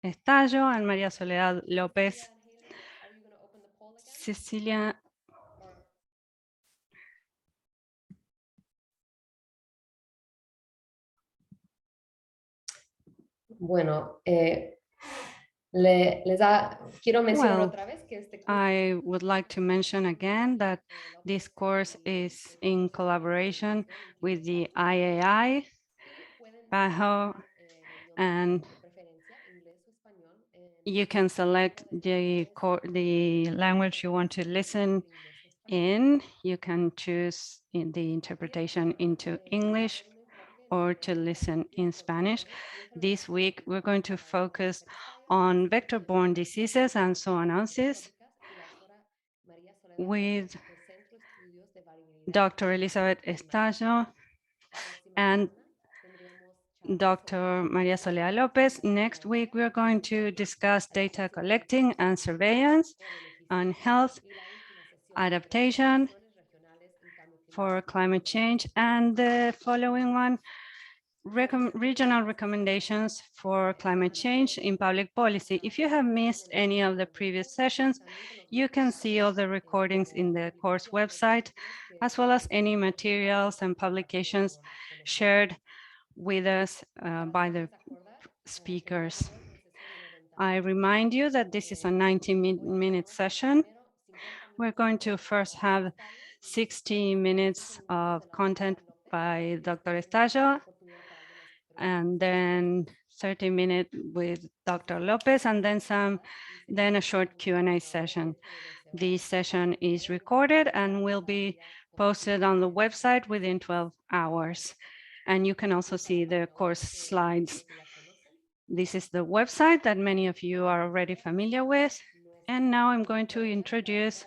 Estallo and Maria Soledad Lopez. Cecilia. Bueno, quiero mencionar Well, otra vez que este curso I would like to mention again that this course is in collaboration with the IAI, PAHO, and you can select the language you want to listen in. You can choose the interpretation into English or to listen in Spanish. This week, we're going to focus on vector-borne diseases and zoonosis with Dr. Elizabeth Estallo and Dr. Maria Soledad Lopez. Next week, we're going to discuss data collecting and surveillance on health adaptation for climate change, and the following one, regional recommendations for climate change in public policy. If you have missed any of the previous sessions, you can see all the recordings in the course website, as well as any materials and publications shared with us by the speakers. I remind you that this is a 90-minute session. We're going to first have 60 minutes of content by Dr. Estallo, and then 30 minutes with Dr. Lopez, and then a short Q&A session. This session is recorded and will be posted on the website within 12 hours. And you can also see the course slides. This is the website that many of you are already familiar with. And now I'm going to introduce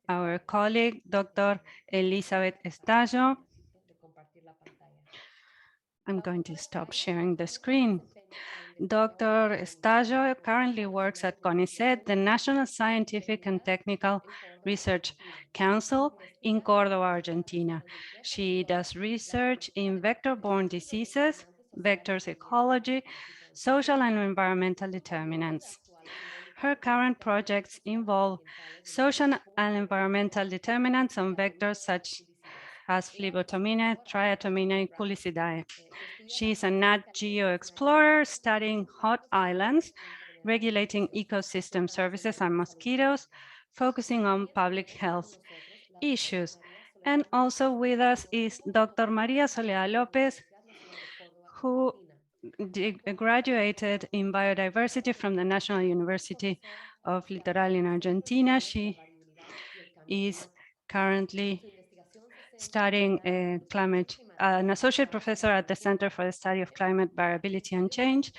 our colleague, Dr. Elizabeth Estallo. I'm going to stop sharing the screen. Dr. Estallo currently works at CONICET, the National Scientific and Technical Research Council in Córdoba, Argentina. She does research in vector-borne diseases, vector ecology, social and environmental determinants. Her current projects involve social and environmental determinants on vectors such as Phlebotomina, Triatomina, and Culicidae. She is a Nat Geo explorer studying hot islands, regulating ecosystem services and mosquitoes, focusing on public health issues. And also with us is Dr. Maria Soledad Lopez, who graduated in biodiversity from the National University of Litoral in Argentina. She is currently studying an associate professor at the Center for the Study of Climate Variability and Change.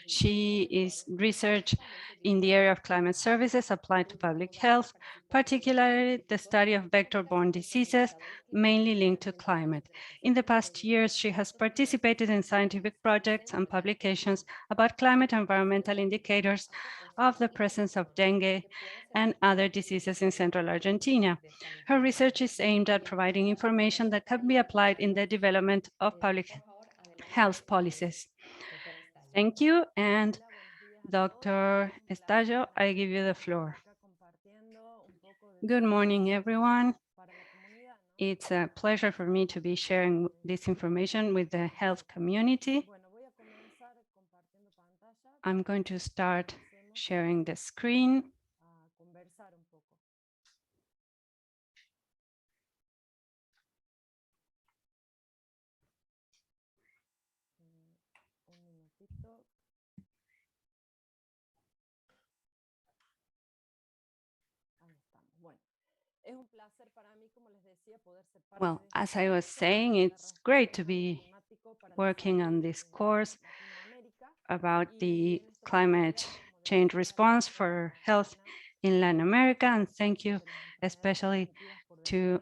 She is research in the area of climate services applied to public health, particularly the study of vector-borne diseases, mainly linked to climate. In the past years, she has participated in scientific projects and publications about climate and environmental indicators of the presence of dengue and other diseases in central Argentina. Her research is aimed at providing information that can be applied in the development of public health policies. Thank you, and Dr. Estallo, I give you the floor. Good morning, everyone. It's a pleasure for me to be sharing this information with the health community. I'm going to start sharing the screen. Well, as I was saying, it's great to be working on this course about the climate change response for health in Latin America. And thank you especially to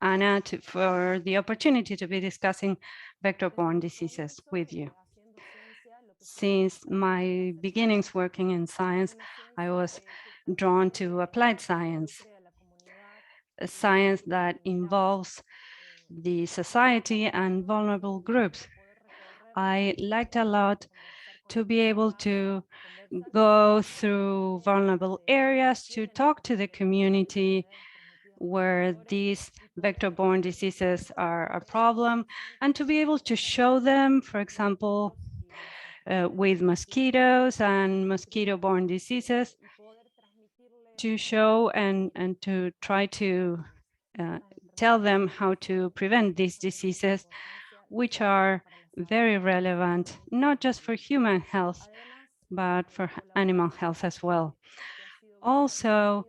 Anna for the opportunity to be discussing vector-borne diseases with you. Since my beginnings working in science, I was drawn to applied science, a science that involves the society and vulnerable groups. I liked a lot to be able to go through vulnerable areas, to talk to the community where these vector-borne diseases are a problem, and to be able to show them, for example, with mosquitoes and mosquito-borne diseases, to show and to try to tell them how to prevent these diseases, which are very relevant, not just for human health, but for animal health as well. Also,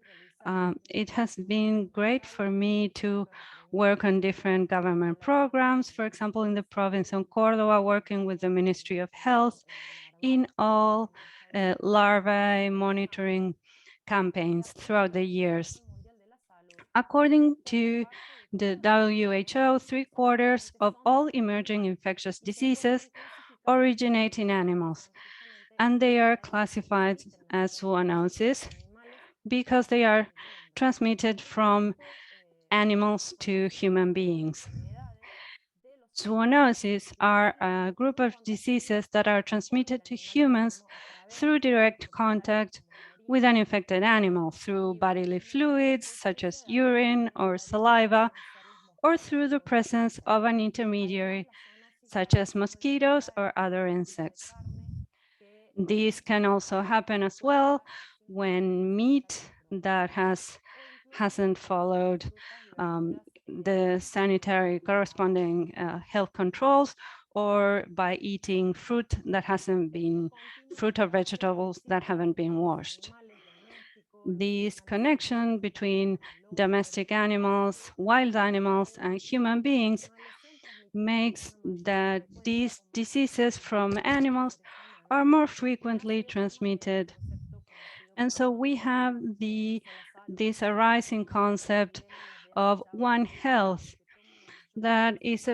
it has been great for me to work on different government programs, for example, in the province of Córdoba, working with the Ministry of Health in all larvae monitoring campaigns throughout the years. According to the WHO, 3/4 of all emerging infectious diseases originate in animals, and they are classified as zoonoses because they are transmitted from animals to human beings. Zoonoses are a group of diseases that are transmitted to humans through direct contact with an infected animal, through bodily fluids such as urine or saliva, or through the presence of an intermediary such as mosquitoes or other insects. These can also happen as well when meat that hasn't followed the sanitary corresponding health controls, or by eating fruit that hasn't been, fruit or vegetables that haven't been washed. This connection between domestic animals, wild animals, and human beings makes that these diseases from animals are more frequently transmitted. And so we have this arising concept of One Health that is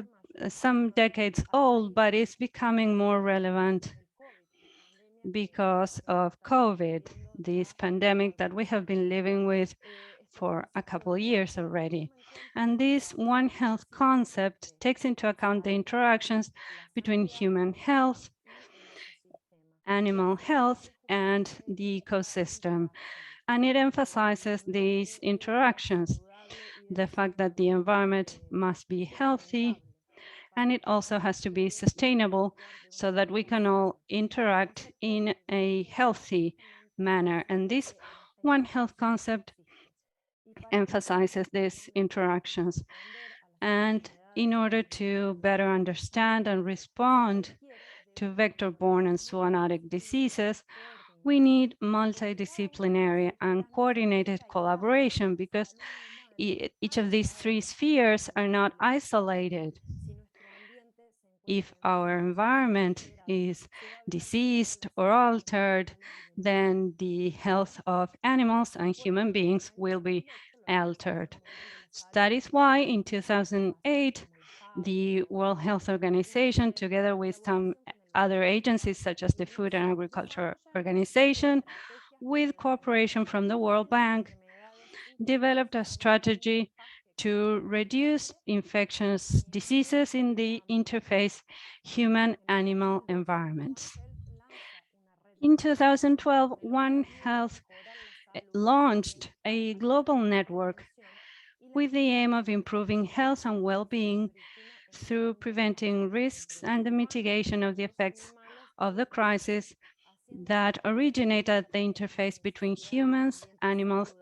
some decades old, but is becoming more relevant because of COVID, this pandemic that we have been living with for a couple of years already. And this One Health concept takes into account the interactions between human health, animal health, and the ecosystem. And it emphasizes these interactions, the fact that the environment must be healthy, and it also has to be sustainable so that we can all interact in a healthy manner. And this One Health concept emphasizes these interactions. And in order to better understand and respond to vector-borne and zoonotic diseases, we need multidisciplinary and coordinated collaboration, because each of these three spheres are not isolated. If our environment is diseased or altered, then the health of animals and human beings will be altered. That is why in 2008, the World Health Organization, together with some other agencies such as the Food and Agriculture Organization, with cooperation from the World Bank, developed a strategy to reduce infectious diseases in the interface human-animal environments. In 2012, One Health launched a global network with the aim of improving health and well-being through preventing risks and the mitigation of the effects of the crisis that originate at the interface between humans, animals,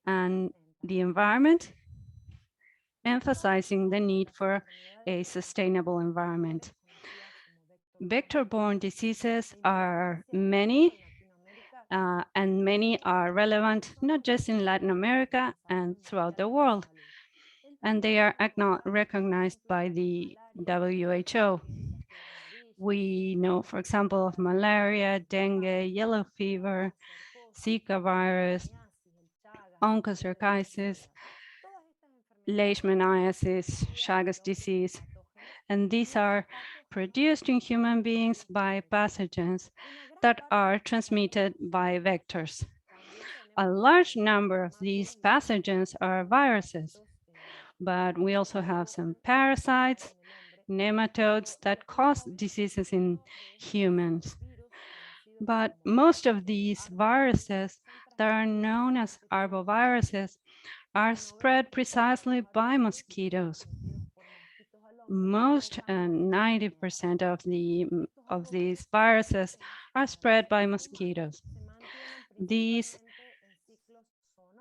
and the environment, emphasizing the need for a sustainable environment. Vector-borne diseases are many, and many are relevant not just in Latin America and throughout the world, and they are recognized by the WHO. We know, for example, of malaria, dengue, yellow fever, Zika virus, onchocerciasis, Leishmaniasis, Chagas disease, and these are produced in human beings by pathogens that are transmitted by vectors. A large number of these pathogens are viruses, but we also have some parasites, nematodes that cause diseases in humans. But most of these viruses that are known as arboviruses are spread precisely by mosquitoes. Most 90% of these viruses are spread by mosquitoes. These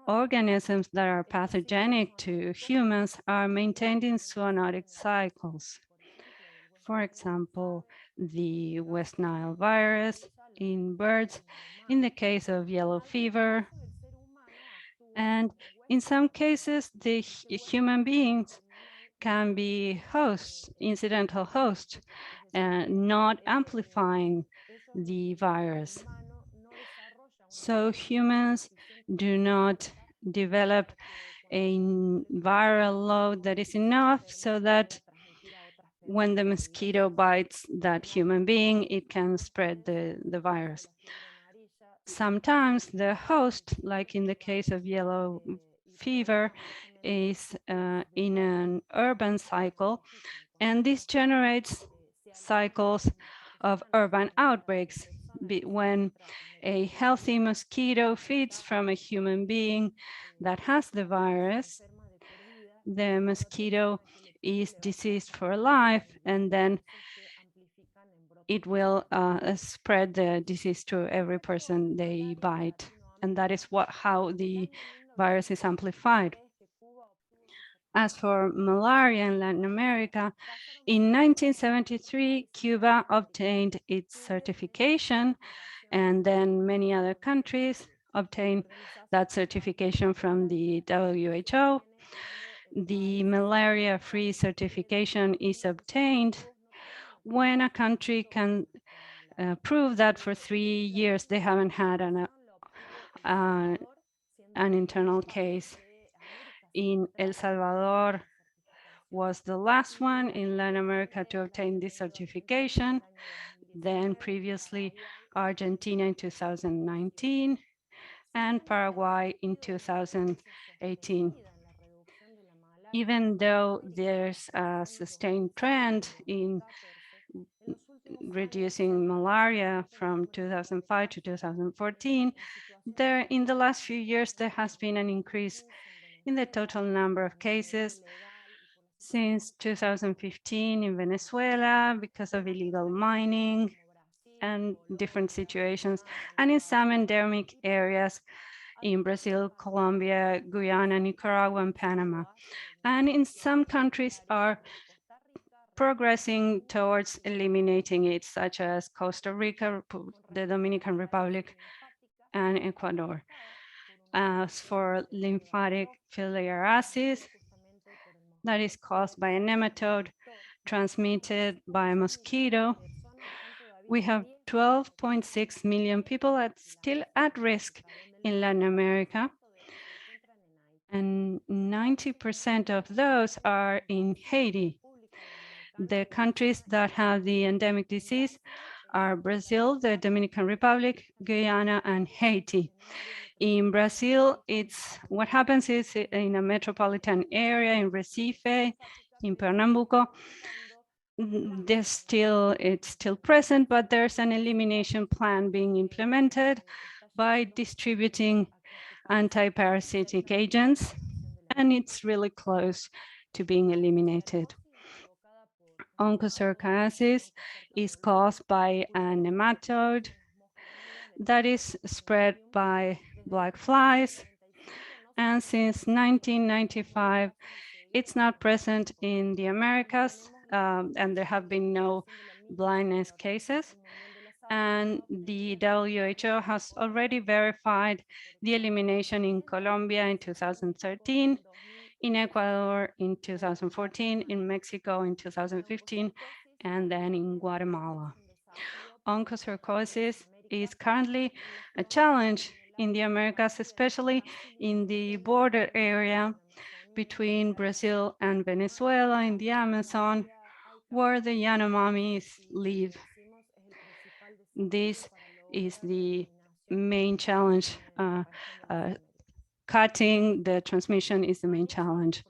organisms that are pathogenic to humans are maintained in zoonotic cycles. For example, the West Nile virus in birds, in the case of yellow fever, and in some cases, the human beings can be hosts, incidental hosts, not amplifying the virus. So humans do not develop a viral load that is enough so that when the mosquito bites that human being, it can spread the virus. Sometimes the host, like in the case of yellow fever, is in an urban cycle, and this generates cycles of urban outbreaks. When a healthy mosquito feeds from a human being that has the virus, the mosquito is diseased for life, and then it will spread the disease to every person they bite. And that is how the virus is amplified. As for malaria in Latin America, in 1973, Cuba obtained its certification, and then many other countries obtained that certification from the WHO. The malaria-free certification is obtained when a country can prove that for 3 years they haven't had an internal case. In El Salvador was the last one in Latin America to obtain this certification. Then previously Argentina in 2019 and Paraguay in 2018. Even though there's a sustained trend in reducing malaria from 2005 to 2014, in the last few years, there has been an increase in the total number of cases since 2015 in Venezuela because of illegal mining and different situations, and in some endemic areas in Brazil, Colombia, Guyana, Nicaragua, and Panama. And in some countries are progressing towards eliminating it, such as Costa Rica, the Dominican Republic, and Ecuador. As for lymphatic filariasis, that is caused by a nematode transmitted by a mosquito, we have 12.6 million people still at risk in Latin America, and 90% of those are in Haiti. The countries that have the endemic disease are Brazil, the Dominican Republic, Guyana, and Haiti. In Brazil, what happens is in a metropolitan area in Recife, in Pernambuco, it's still present, but there's an elimination plan being implemented by distributing anti-parasitic agents, and it's really close to being eliminated. Onchocerciasis is caused by a nematode that is spread by black flies, and since 1995, it's not present in the Americas, and there have been no blindness cases. And the WHO has already verified the elimination in Colombia in 2013, in Ecuador in 2014, in Mexico in 2015, and then in Guatemala. Onchocercosis is currently a challenge in the Americas, especially in the border area between Brazil and Venezuela in the Amazon, where the Yanomamis live. This is the main challenge. Cutting the transmission is the main challenge.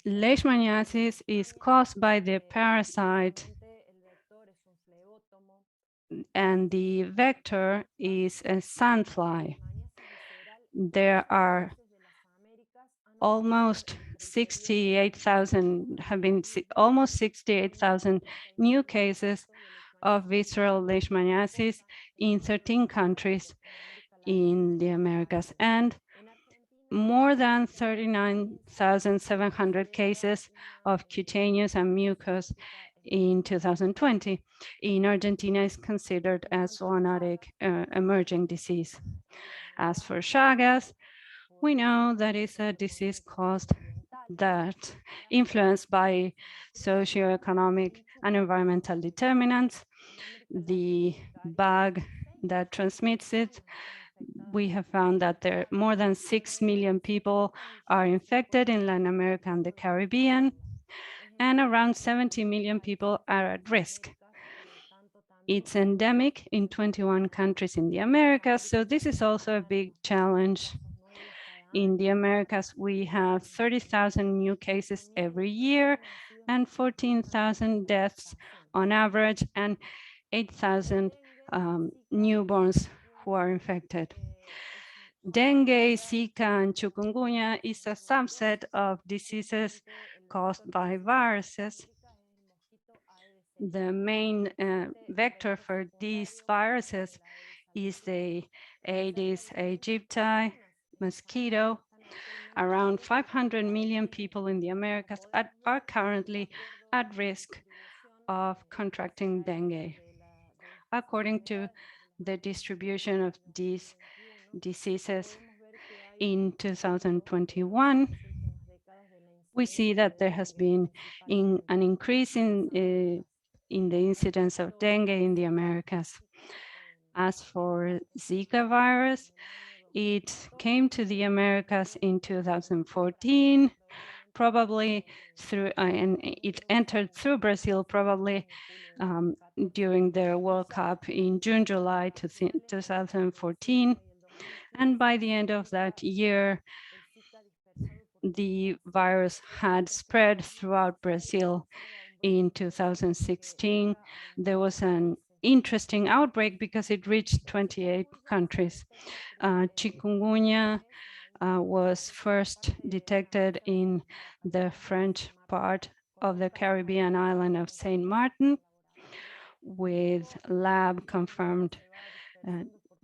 Leishmaniasis is caused by the parasite and the vector is a sandfly. There are almost 68,000 have been almost 68,000 new cases of visceral leishmaniasis in 13 countries in the Americas, and more than 39,700 cases of cutaneous and mucous in 2020. In Argentina, is considered a zoonotic emerging disease. As for Chagas, we know that it's a disease caused that influenced by socioeconomic and environmental determinants. The bug that transmits it, we have found that there more than 6 million people are infected in Latin America and the Caribbean, and around 70 million people are at risk. It's endemic in 21 countries in the Americas, so this is also a big challenge. In the Americas, we have 30,000 new cases every year and 14,000 deaths on average, and 8,000 newborns who are infected. Dengue, Zika, and Chikungunya is a subset of diseases caused by viruses. The main vector for these viruses is the Aedes aegypti mosquito. Around 500 million people in the Americas are currently at risk of contracting dengue. According to the distribution of these diseases in 2021, we see that there has been an increase in the incidence of dengue in the Americas. As for Zika virus, it came to the Americas in 2014, probably through, and it entered through Brazil probably during the World Cup in June, July 2014. And by the end of that year, the virus had spread throughout Brazil. In 2016, there was an interesting outbreak because it reached 28 countries. Chikungunya was first detected in the French part of the Caribbean island of Saint Martin with lab confirmed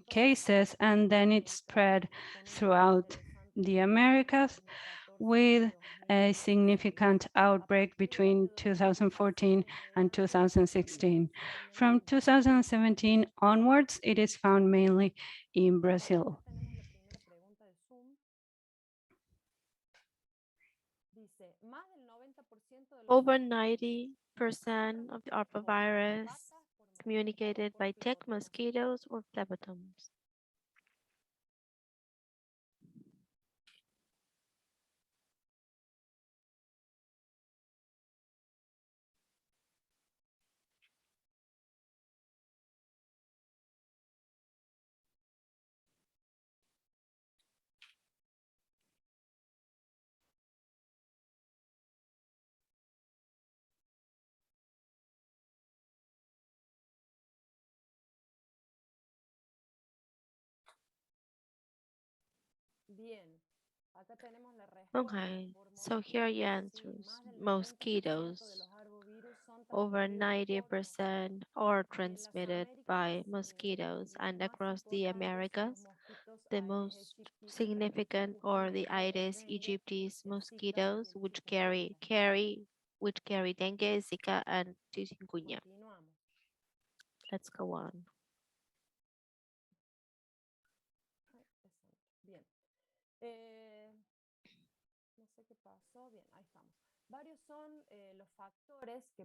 cases, and then it spread throughout the Americas with a significant outbreak between 2014 and 2016. From 2017 onwards, it is found mainly in Brazil. Over 90% of the arbovirus is communicated by tick mosquitoes or phlebotoms. Okay, so here are the answers. Mosquitoes. Over 90% are transmitted by mosquitoes, and across the Americas, the most significant are the Aedes aegypti mosquitoes, which carry dengue, Zika, and Chikungunya. Let's go on.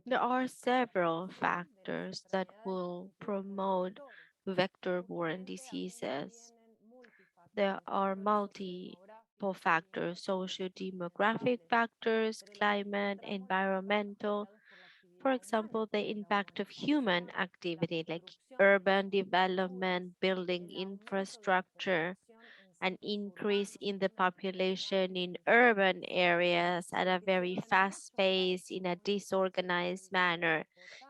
There are several factors that will promote vector-borne diseases. There are multiple factors: socio-demographic factors, climate, environmental. For example, the impact of human activity like urban development, building infrastructure, an increase in the population in urban areas at a very fast pace in a disorganized manner,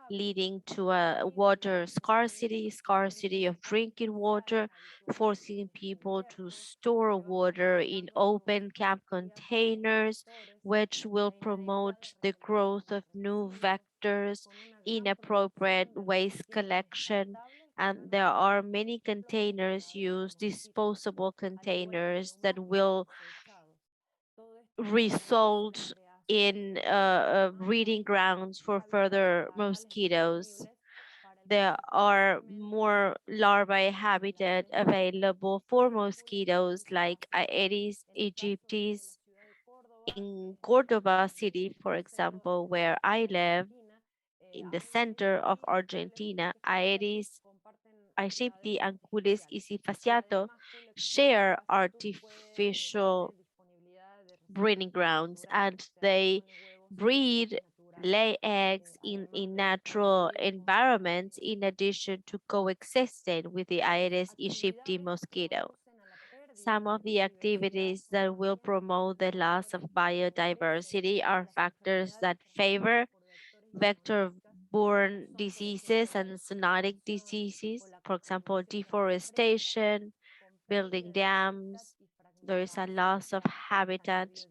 leading to a water scarcity of drinking water, forcing people to store water in open cap containers, which will promote the growth of new vectors, inappropriate waste collection, and there are many containers used, disposable containers that will result in breeding grounds for further mosquitoes. There are more larvae habitat available for mosquitoes like Aedes aegyptis in Cordoba city, for example, where I live in the center of Argentina. Aedes aegypti and Culis isifasiato share artificial breeding grounds, and they breed, lay eggs in natural environments in addition to coexisting with the Aedes aegypti mosquito. Some of the activities that will promote the loss of biodiversity are factors that favor vector-borne diseases and zoonotic diseases, for example, deforestation, building dams. There is a loss of habitat,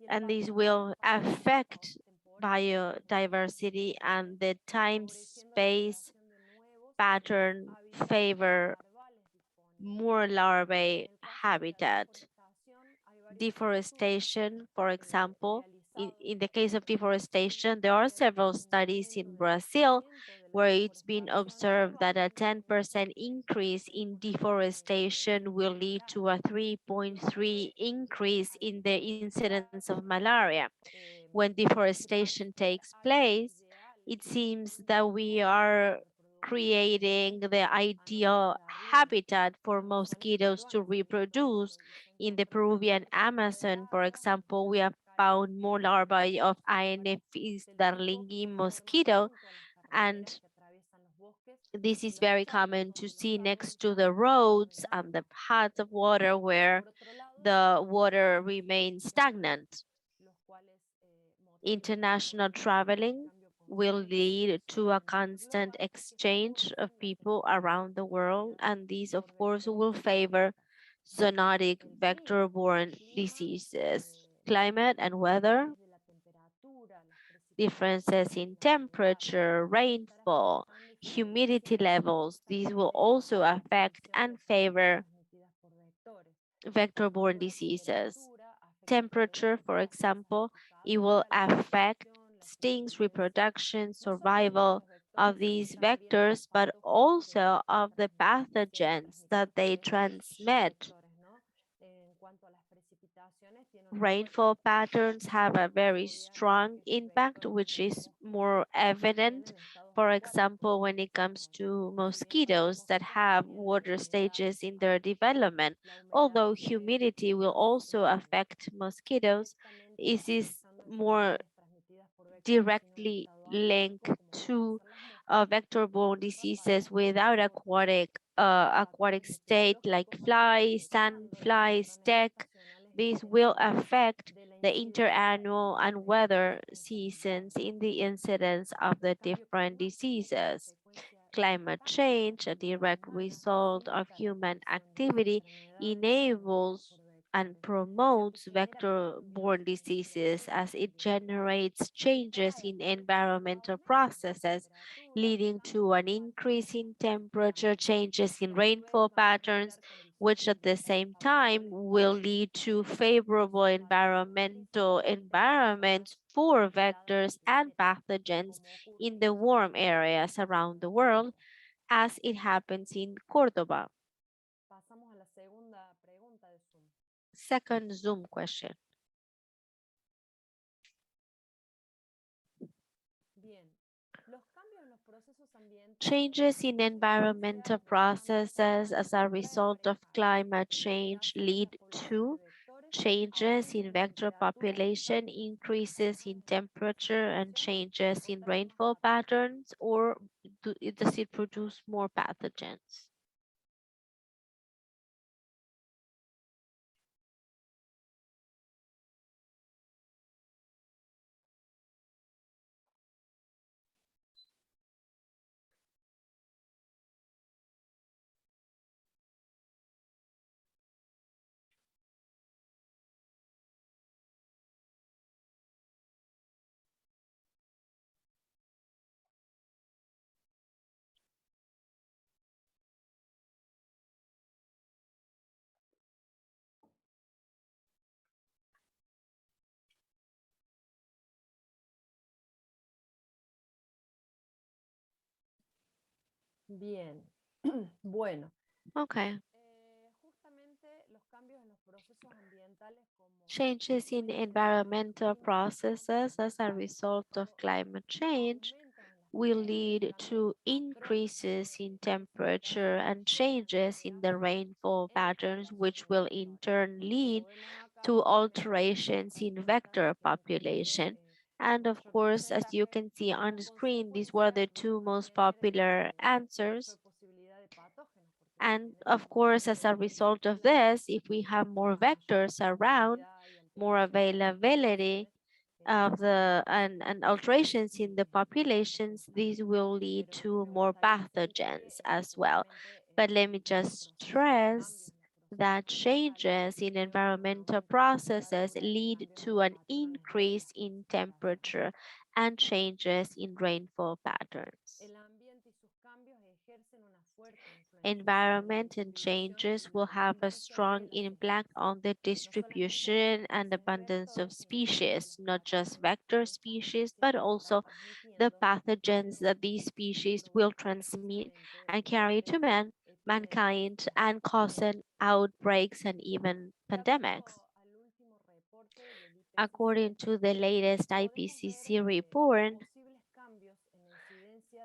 and this will affect biodiversity, and the time space pattern favor more larvae habitat. Deforestation, for example, in the case of deforestation, there are several studies in Brazil where it's been observed that a 10% increase in deforestation will lead to a 3.3 increase in the incidence of malaria. When deforestation takes place, it seems that we are creating the ideal habitat for mosquitoes to reproduce. In the Peruvian Amazon, for example, we have found more larvae of Aedes darlingi mosquito, and this is very common to see next to the roads and the paths of water where the water remains stagnant. International traveling will lead to a constant exchange of people around the world, and these, of course, will favor zoonotic vector-borne diseases. Climate and weather, differences in temperature, rainfall, humidity levels, these will also affect and favor vector-borne diseases. Temperature, for example, it will affect stings, reproduction, survival of these vectors, but also of the pathogens that they transmit. Rainfall patterns have a very strong impact, which is more evident, for example, when it comes to mosquitoes that have water stages in their development. Although humidity will also affect mosquitoes, it is more directly linked to vector-borne diseases without aquatic state like flies, sandflies, tick. These will affect the interannual and weather seasons in the incidence of the different diseases. Climate change, a direct result of human activity, enables and promotes vector-borne diseases as it generates changes in environmental processes, leading to an increase in temperature, changes in rainfall patterns, which at the same time will lead to favorable environmental environments for vectors and pathogens in the warm areas around the world, as it happens in Cordoba. Second Zoom question. Changes in environmental processes as a result of climate change lead to changes in vector population, increases in temperature, and changes in rainfall patterns, or does it produce more pathogens? Bien. Bueno. Okay. Justamente los cambios en los procesos ambientales como Changes in environmental processes as a result of climate change aumentan en las will lead to increases in temperature and changes in the rainfall patterns, which will in turn lead to alterations in vector population. And of course, as you can see on the screen, these were the two most popular answers. And of course, as a result of this, if we have more vectors around, more availability of the and alterations in the populations, these will lead to more pathogens as well. But let me just stress that changes in environmental processes lead to an increase in temperature and changes in rainfall patterns. Environment and changes will have a strong impact on the distribution and abundance of species, not just vector species, but also the pathogens that these species will transmit and carry to mankind and causing outbreaks and even pandemics. According to the latest IPCC report,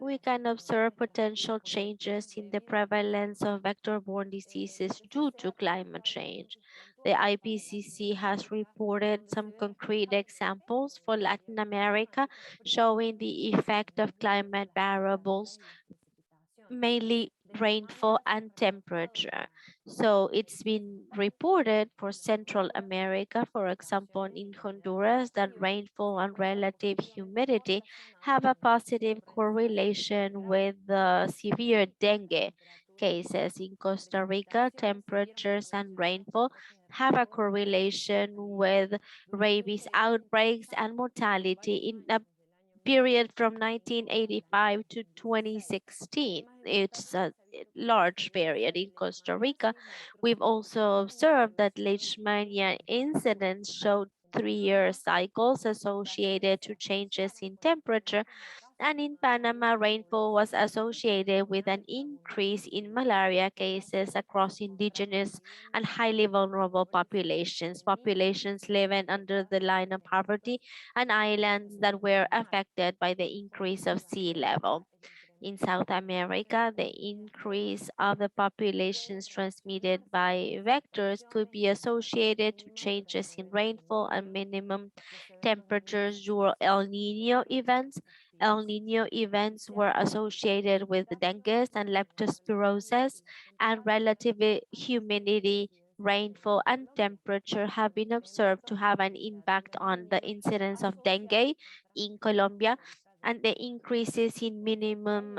we can observe potential changes in the prevalence of vector-borne diseases due to climate change. The IPCC has reported some concrete examples for Latin America showing the effect of climate variables, mainly rainfall and temperature. So it's been reported for Central America, for example, in Honduras, that rainfall and relative humidity have a positive correlation with the severe dengue cases. In Costa Rica, temperatures and rainfall have a correlation with rabies outbreaks and mortality in a period from 1985 to 2016. It's a large period in Costa Rica. We've also observed that Leishmania incidents showed 3-year cycles associated to changes in temperature, and in Panama, rainfall was associated with an increase in malaria cases across indigenous and highly vulnerable populations, populations living under the line of poverty, and islands that were affected by the increase of sea level. In South America, the increase of the populations transmitted by vectors could be associated to changes in rainfall and minimum temperatures during El Nino events. El Nino events were associated with dengue and leptospirosis, and relative humidity, rainfall, and temperature have been observed to have an impact on the incidence of dengue in Colombia, and the increases in minimum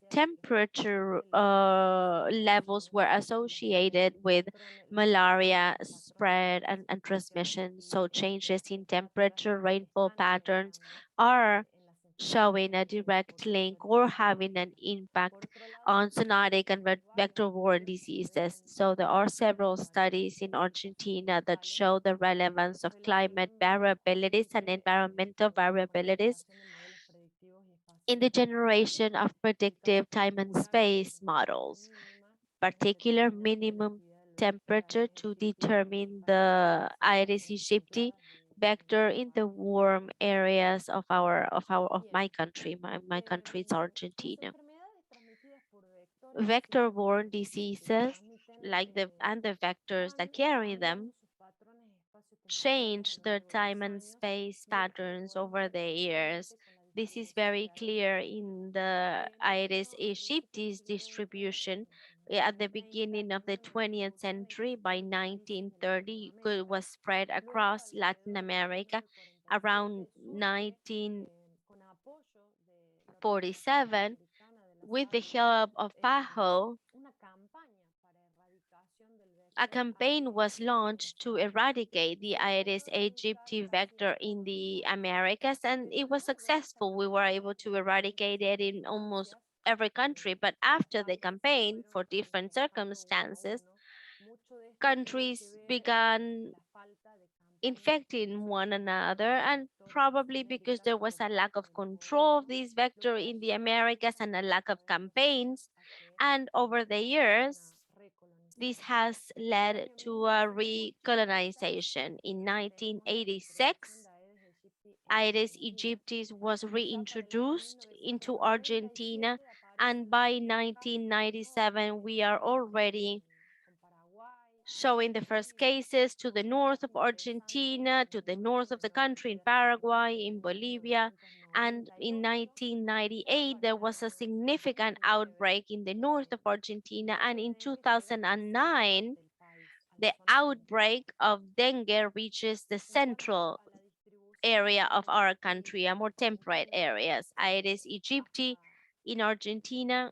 temperature levels were associated with malaria spread and transmission. So changes in temperature, rainfall patterns are showing a direct link or having an impact on zoonotic and vector-borne diseases. So there are several studies in Argentina that show the relevance of climate variabilities and environmental variabilities in the generation of predictive time and space models, particular minimum temperature to determine the Aedes aegypti vector in the warm areas of my country. My country is Argentina. Vector-borne diseases, like the vectors that carry them, change their time and space patterns over the years. This is very clear in the Aedes aegypti distribution. At the beginning of the 20th century, by 1930, it was spread across Latin America. Around 1947, with the help of PAHO, a campaign was launched to eradicate the Aedes aegypti vector in the Americas, and it was successful. We were able to eradicate it in almost every country, but after the campaign, for different circumstances, countries began infecting one another, and probably because there was a lack of control of this vector in the Americas and a lack of campaigns, And over the years, this has led to a recolonization. In 1986, Aedes aegypti was reintroduced into Argentina, and by 1997, we are already showing the first cases to the north of Argentina, to the north of the country, in Paraguay, in Bolivia. And in 1998, there was a significant outbreak in the north of Argentina. And in 2009, the outbreak of dengue reaches the central area of our country, a more temperate areas. Aedes aegypti in Argentina,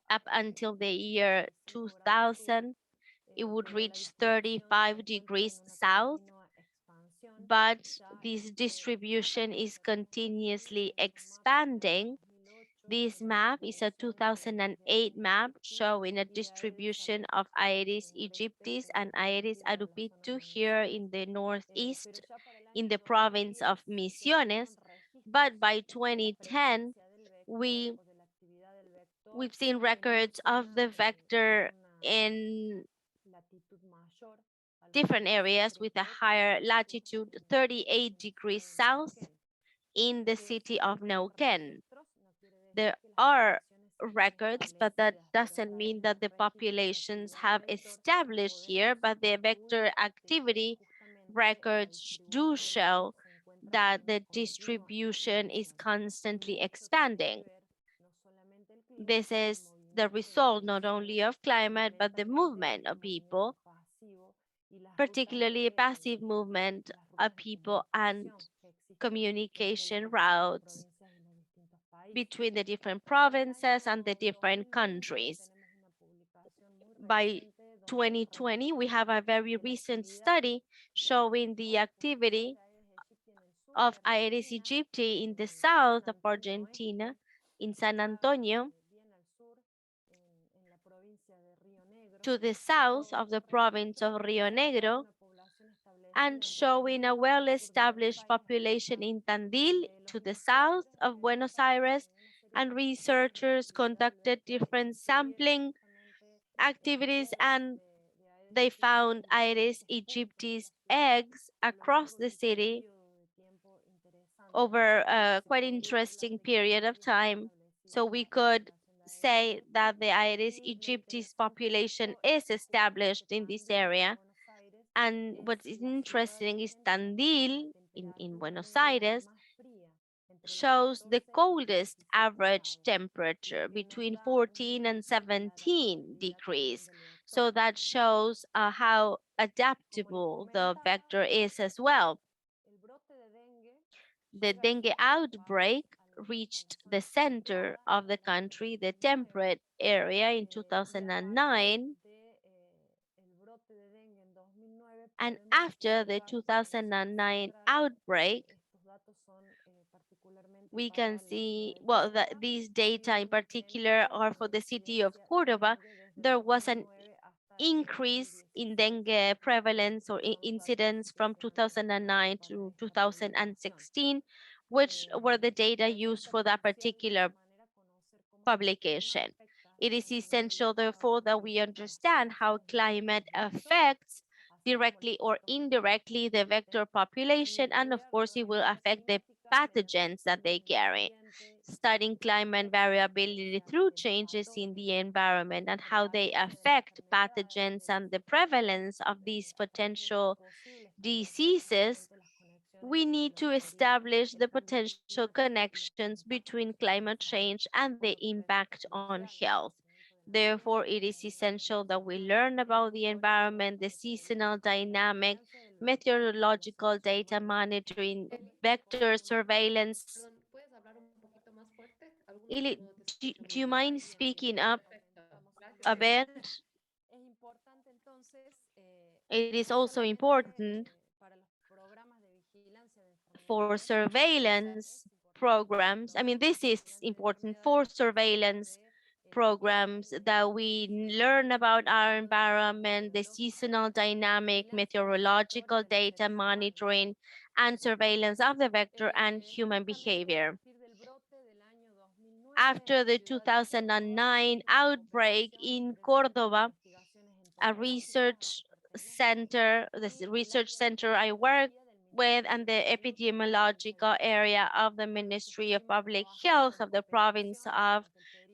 up until the year 2000, it would reach 35 degrees south, but this distribution is continuously expanding. This map is a 2008 map showing a distribution of Aedes aegypti and Aedes arupitu here in the northeast, in the province of Misiones. But by 2010, we've seen records of the vector in different areas with a higher latitude, 38 degrees south in the city of Neuquén. There are records, but that doesn't mean that the populations have established here, but the vector activity records do show that the distribution is constantly expanding. This is the result not only of climate, but the movement of people, particularly a passive movement of people and communication routes between the different provinces and the different countries. By 2020, we have a very recent study showing the activity of Aedes aegypti in the south of Argentina, in San Antonio, to the south of the province of Rio Negro, and showing a well-established population in Tandil to the south of Buenos Aires, and researchers conducted different sampling activities, and they found Aedes aegypti's eggs across the city over a quite interesting period of time. So we could say that the Aedes aegypti's population is established in this area. And what is interesting is Tandil in Buenos Aires shows the coldest average temperature between 14 and 17 degrees. So that shows how adaptable the vector is as well. The dengue outbreak reached the center of the country, the temperate area, in 2009. And after the 2009 outbreak, we can see, well, that these data in particular are for the city of Cordoba. There was an increase in dengue prevalence or incidence from 2009 to 2016, which were the data used for that particular publication. It is essential, therefore, that we understand how climate affects directly or indirectly the vector population, and of course, it will affect the pathogens that they carry. Studying climate variability through changes in the environment and how they affect pathogens and the prevalence of these potential diseases, we need to establish the potential connections between climate change and the impact on health. Therefore, it is essential that we learn about the environment, the seasonal dynamic, meteorological data monitoring, vector surveillance. Ili, do you mind speaking up a bit? It is also important for surveillance programs. I mean, this is important for surveillance programs that we learn about our environment, the seasonal dynamic, meteorological data monitoring, and surveillance of the vector and human behavior. After the 2009 outbreak in Córdoba, a research center, the research center I work with, and the epidemiological area of the Ministry of Public Health of the province of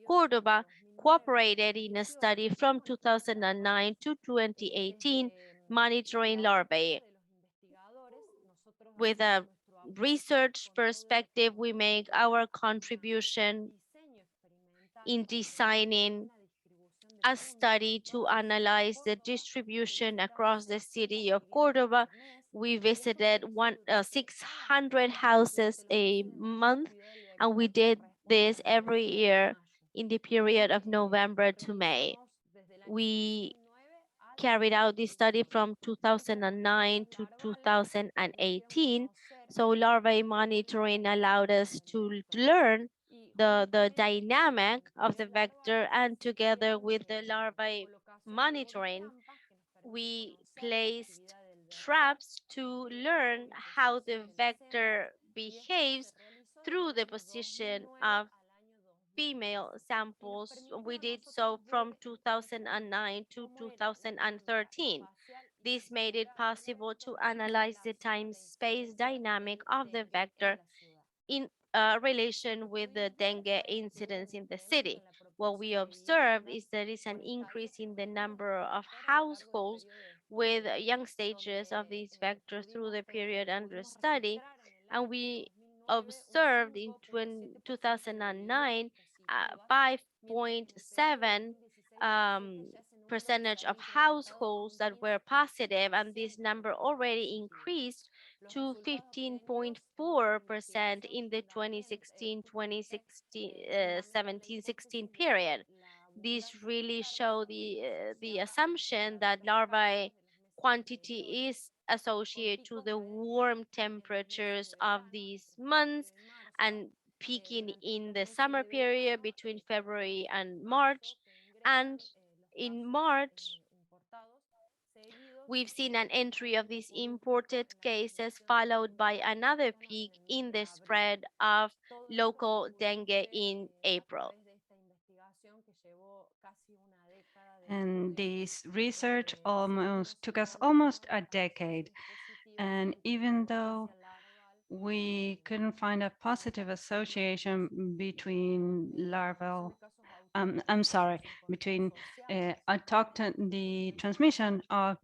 Córdoba cooperated in a study from 2009 to 2018 monitoring larvae. With a research perspective, we make our contribution in designing a study to analyze the distribution across the city of Cordoba. We visited 600 houses a month, and we did this every year in the period of November to May. We carried out this study from 2009 to 2018. So larvae monitoring allowed us to learn the dynamic of the vector, and together with the larvae monitoring, we placed traps to learn how the vector behaves through the position of female samples. We did so from 2009 to 2013. This made it possible to analyze the time-space dynamic of the vector in relation with the dengue incidence in the city. What we observed is there is an increase in the number of households with young stages of these vectors through the period under study, and we observed in 2009 5.7 percentage of households that were positive, and this number already increased to 15.4% in the 2017-16 period. This really show the assumption that larvae quantity is associated to the warm temperatures of these months and peaking in the summer period between February and March. And in March, we've seen an entry of these imported cases followed by another peak in the spread of local dengue in April. And this research took us almost a decade. And even though we couldn't find a positive association between between the transmission of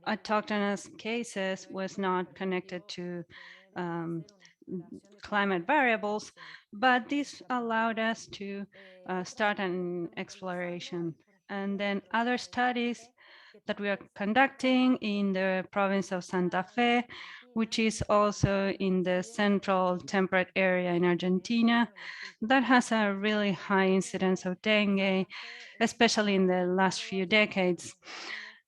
autochthonous cases was not connected to climate variables, but this allowed us to start an exploration. And then other studies that we are conducting in the province of Santa Fe, which is also in the central temperate area in Argentina, that has a really high incidence of dengue, especially in the last few decades.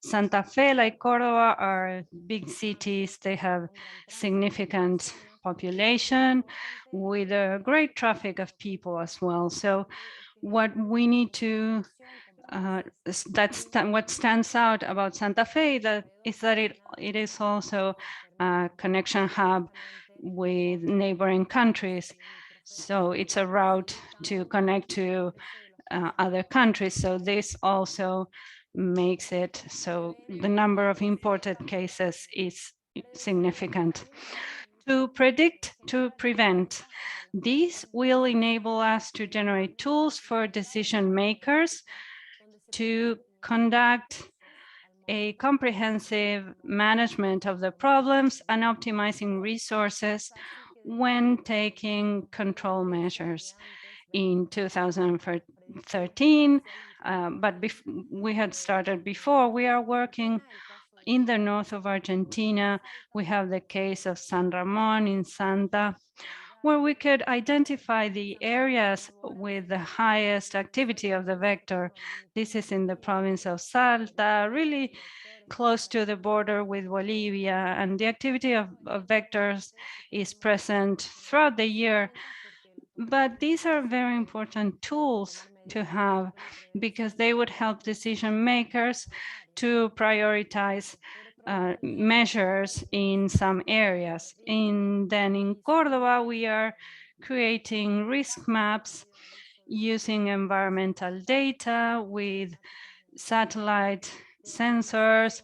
Santa Fe, like Cordoba, are big cities. They have significant population with a great traffic of people as well. So what we need to what stands out about Santa Fe is that it is also a connection hub with neighboring countries. So it's a route to connect to other countries. So this also makes it so the number of imported cases is significant. To predict, to prevent, these will enable us to generate tools for decision makers to conduct a comprehensive management of the problems and optimizing resources when taking control measures. In 2013, but we had started before, we are working in the north of Argentina. We have the case of San Ramon in Santa, where we could identify the areas with the highest activity of the vector. This is in the province of Salta, really close to the border with Bolivia, and the activity of vectors is present throughout the year. But these are very important tools to have because they would help decision makers to prioritize measures in some areas. Then in Córdoba, we are creating risk maps using environmental data with satellite sensors,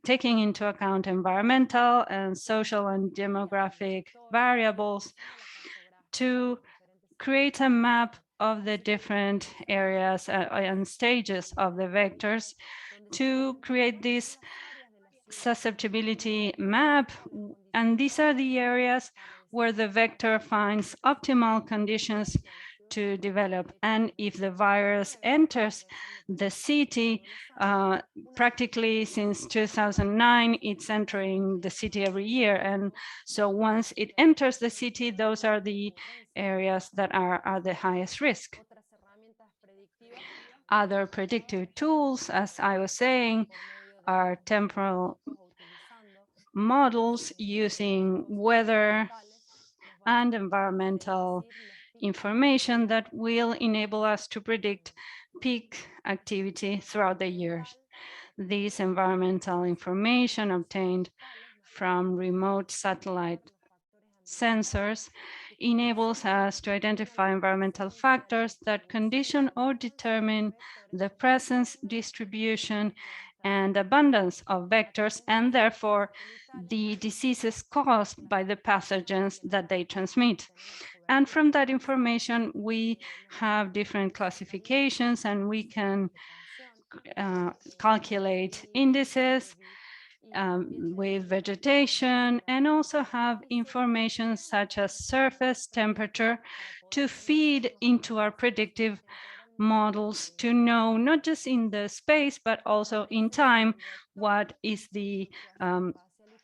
taking into account environmental and social and demographic variables to create a map of the different areas and stages of the vectors to create this susceptibility map. And these are the areas where the vector finds optimal conditions to develop. And if the virus enters the city, practically since 2009, it's entering the city every year. And so once it enters the city, those are the areas that are at the highest risk. Other predictive tools, as I was saying, are temporal models using weather and environmental information that will enable us to predict peak activity throughout the years. This environmental information obtained from remote satellite sensors enables us to identify environmental factors that condition or determine the presence, distribution, and abundance of vectors, and therefore the diseases caused by the pathogens that they transmit. And from that information, we have different classifications, and we can calculate indices with vegetation, and also have information such as surface temperature to feed into our predictive models to know not just in the space, but also in time, what is the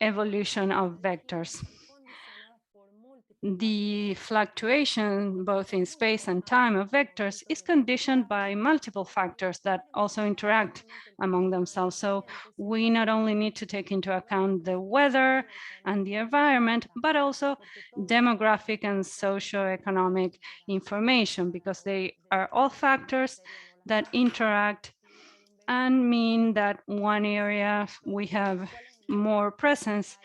evolution of vectors. The fluctuation, both in space and time of vectors, is conditioned by multiple factors that also interact among themselves. So we not only need to take into account the weather and the environment, but also demographic and socioeconomic information, because they are all factors that interact and mean that one area we have more presence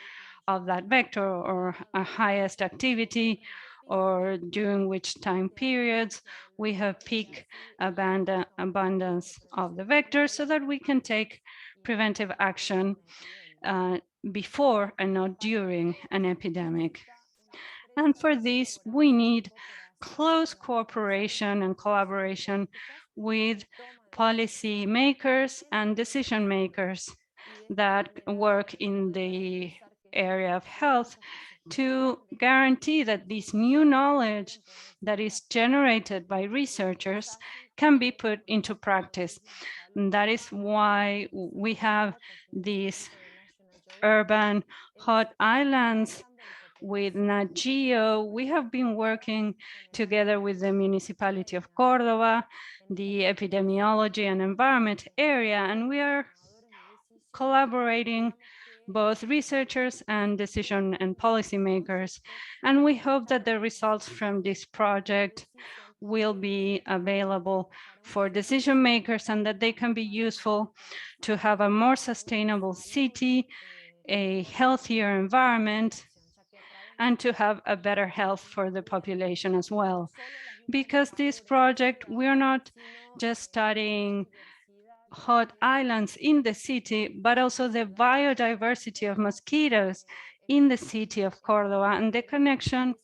of that vector or a highest activity, or during which time periods we have peak abundance of the vector, so that we can take preventive action before and not during an epidemic. And for this, we need close cooperation and collaboration with policy makers and decision makers that work in the area of health to guarantee that this new knowledge that is generated by researchers can be put into practice. And that is why we have these urban hot islands with Nat Geo. We have been working together with the municipality of Córdoba, the epidemiology and environment area, and we are collaborating both researchers and decision and policymakers. And we hope that the results from this project will be available for decision makers and that they can be useful to have a more sustainable city, a healthier environment, and to have a better health for the population as well. Because this project, we're not just studying hot islands in the city, but also the biodiversity of mosquitoes in the city of Córdoba and the connection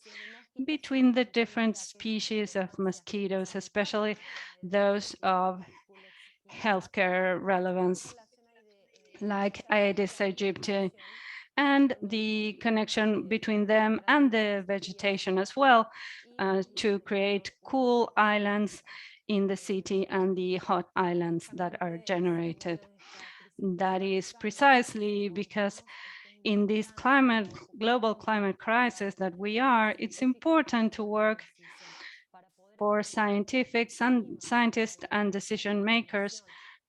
between the different species of mosquitoes, especially those of healthcare relevance, like Aedes aegypti, and the connection between them and the vegetation as well, to create cool islands in the city and the hot islands that are generated. That is precisely because in this global climate crisis that we are, it's important to work for scientists and decision makers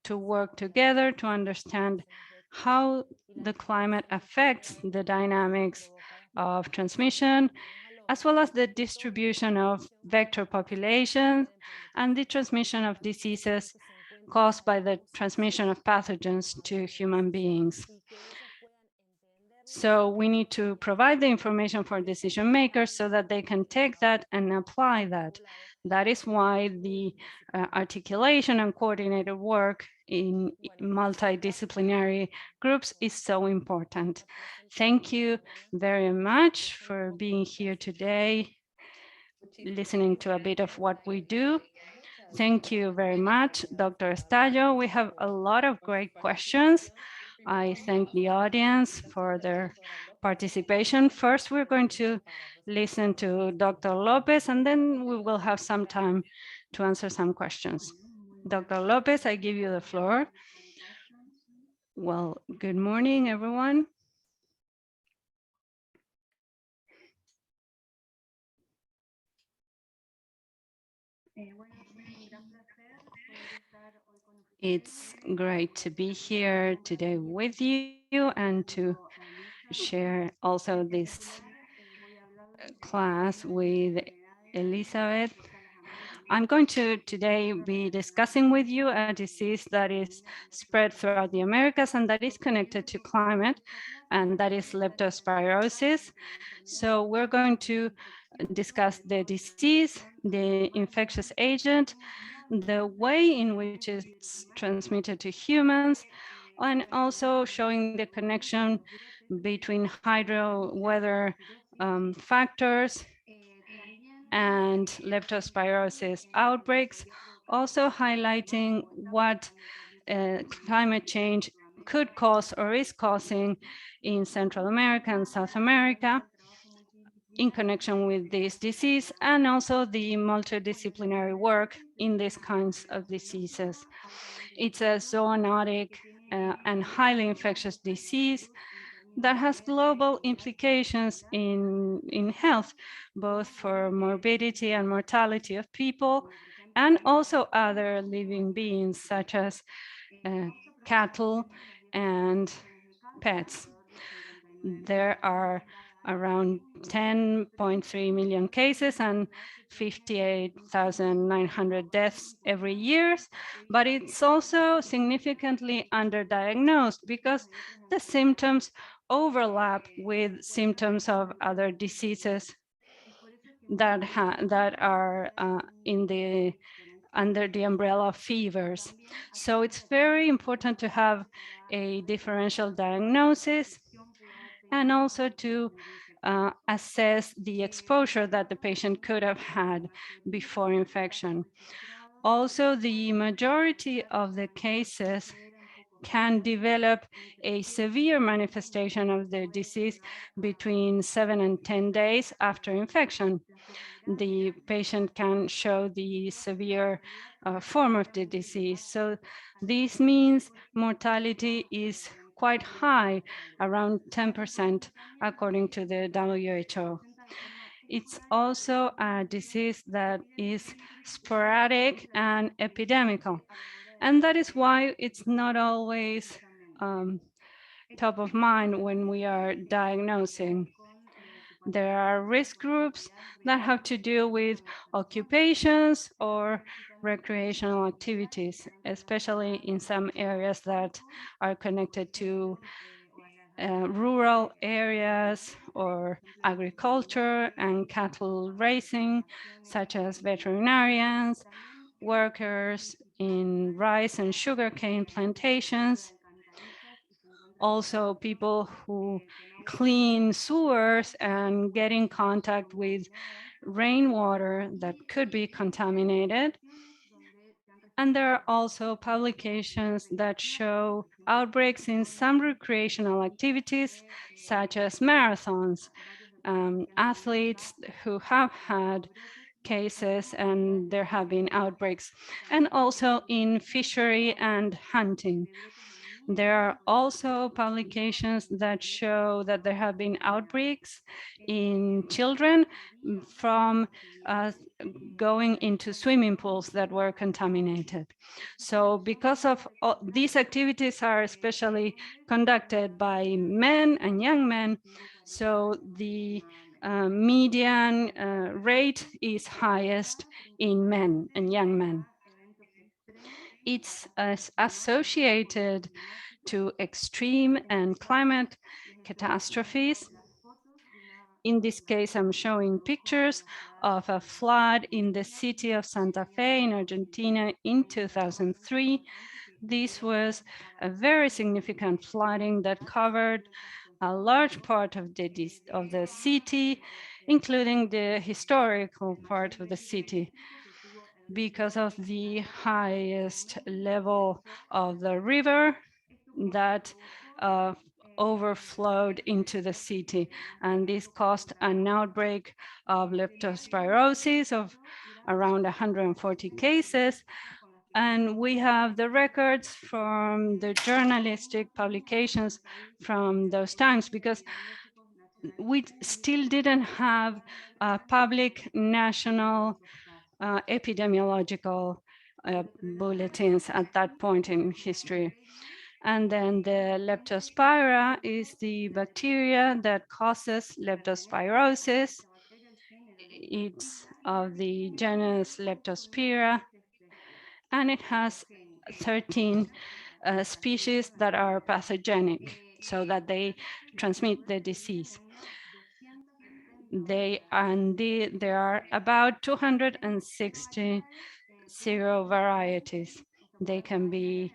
to work together to understand how the climate affects the dynamics of transmission, as well as the distribution of vector populations and the transmission of diseases caused by the transmission of pathogens to human beings. So we need to provide the information for decision makers so that they can take that and apply that. That is why the articulation and coordinated work in multidisciplinary groups is so important. Thank you very much for being here today, listening to a bit of what we do. Thank you very much, Dr. Estallo. We have a lot of great questions. I thank the audience for their participation. First, we're going to listen to Dr. Lopez, and then we will have some time to answer some questions. Dr. Lopez, I give you the floor. Well, good morning, everyone. It's great to be here today with you and to share also this class with Elizabeth. I'm going to today be discussing with you a disease that is spread throughout the Americas and that is connected to climate, and that is leptospirosis. So we're going to discuss the disease, the infectious agent, the way in which it's transmitted to humans, and also showing the connection between hydro weather factors and leptospirosis outbreaks, also highlighting what climate change could cause or is causing in Central America and South America in connection with this disease, and also the multidisciplinary work in these kinds of diseases. It's a zoonotic and highly infectious disease that has global implications in health, both for morbidity and mortality of people, and also other living beings such as cattle and pets. There are around 10.3 million cases and 58,900 deaths every year, but it's also significantly underdiagnosed because the symptoms overlap with symptoms of other diseases that are under the umbrella of fevers. So it's very important to have a differential diagnosis and also to assess the exposure that the patient could have had before infection. Also, the majority of the cases can develop a severe manifestation of the disease between 7 and 10 days after infection. The patient can show the severe form of the disease. So this means mortality is quite high, around 10%, according to the WHO. It's also a disease that is sporadic and epidemical. And that is why it's not always top of mind when we are diagnosing. There are risk groups that have to do with occupations or recreational activities, especially in some areas that are connected to rural areas or agriculture and cattle raising, such as veterinarians, workers in rice and sugarcane plantations, also people who clean sewers and get in contact with rainwater that could be contaminated. And there are also publications that show outbreaks in some recreational activities, such as marathons, athletes who have had cases and there have been outbreaks, and also in fishery and hunting. There are also publications that show that there have been outbreaks in children from going into swimming pools that were contaminated. So because of these activities are especially conducted by men and young men, so the median rate is highest in men and young men. It's associated to extreme and climate catastrophes. In this case, I'm showing pictures of a flood in the city of Santa Fe in Argentina in 2003. This was a very significant flooding that covered a large part of the city, including the historical part of the city, because of the highest level of the river that overflowed into the city. And this caused an outbreak of leptospirosis of around 140 cases. And we have the records from the journalistic publications from those times, because we still didn't have public national epidemiological bulletins at that point in history. And then the Leptospira is the bacteria that causes leptospirosis. It's of the genus Leptospira, and it has 13 species that are pathogenic, so that they transmit the disease. There are about 260 serovarieties. They can be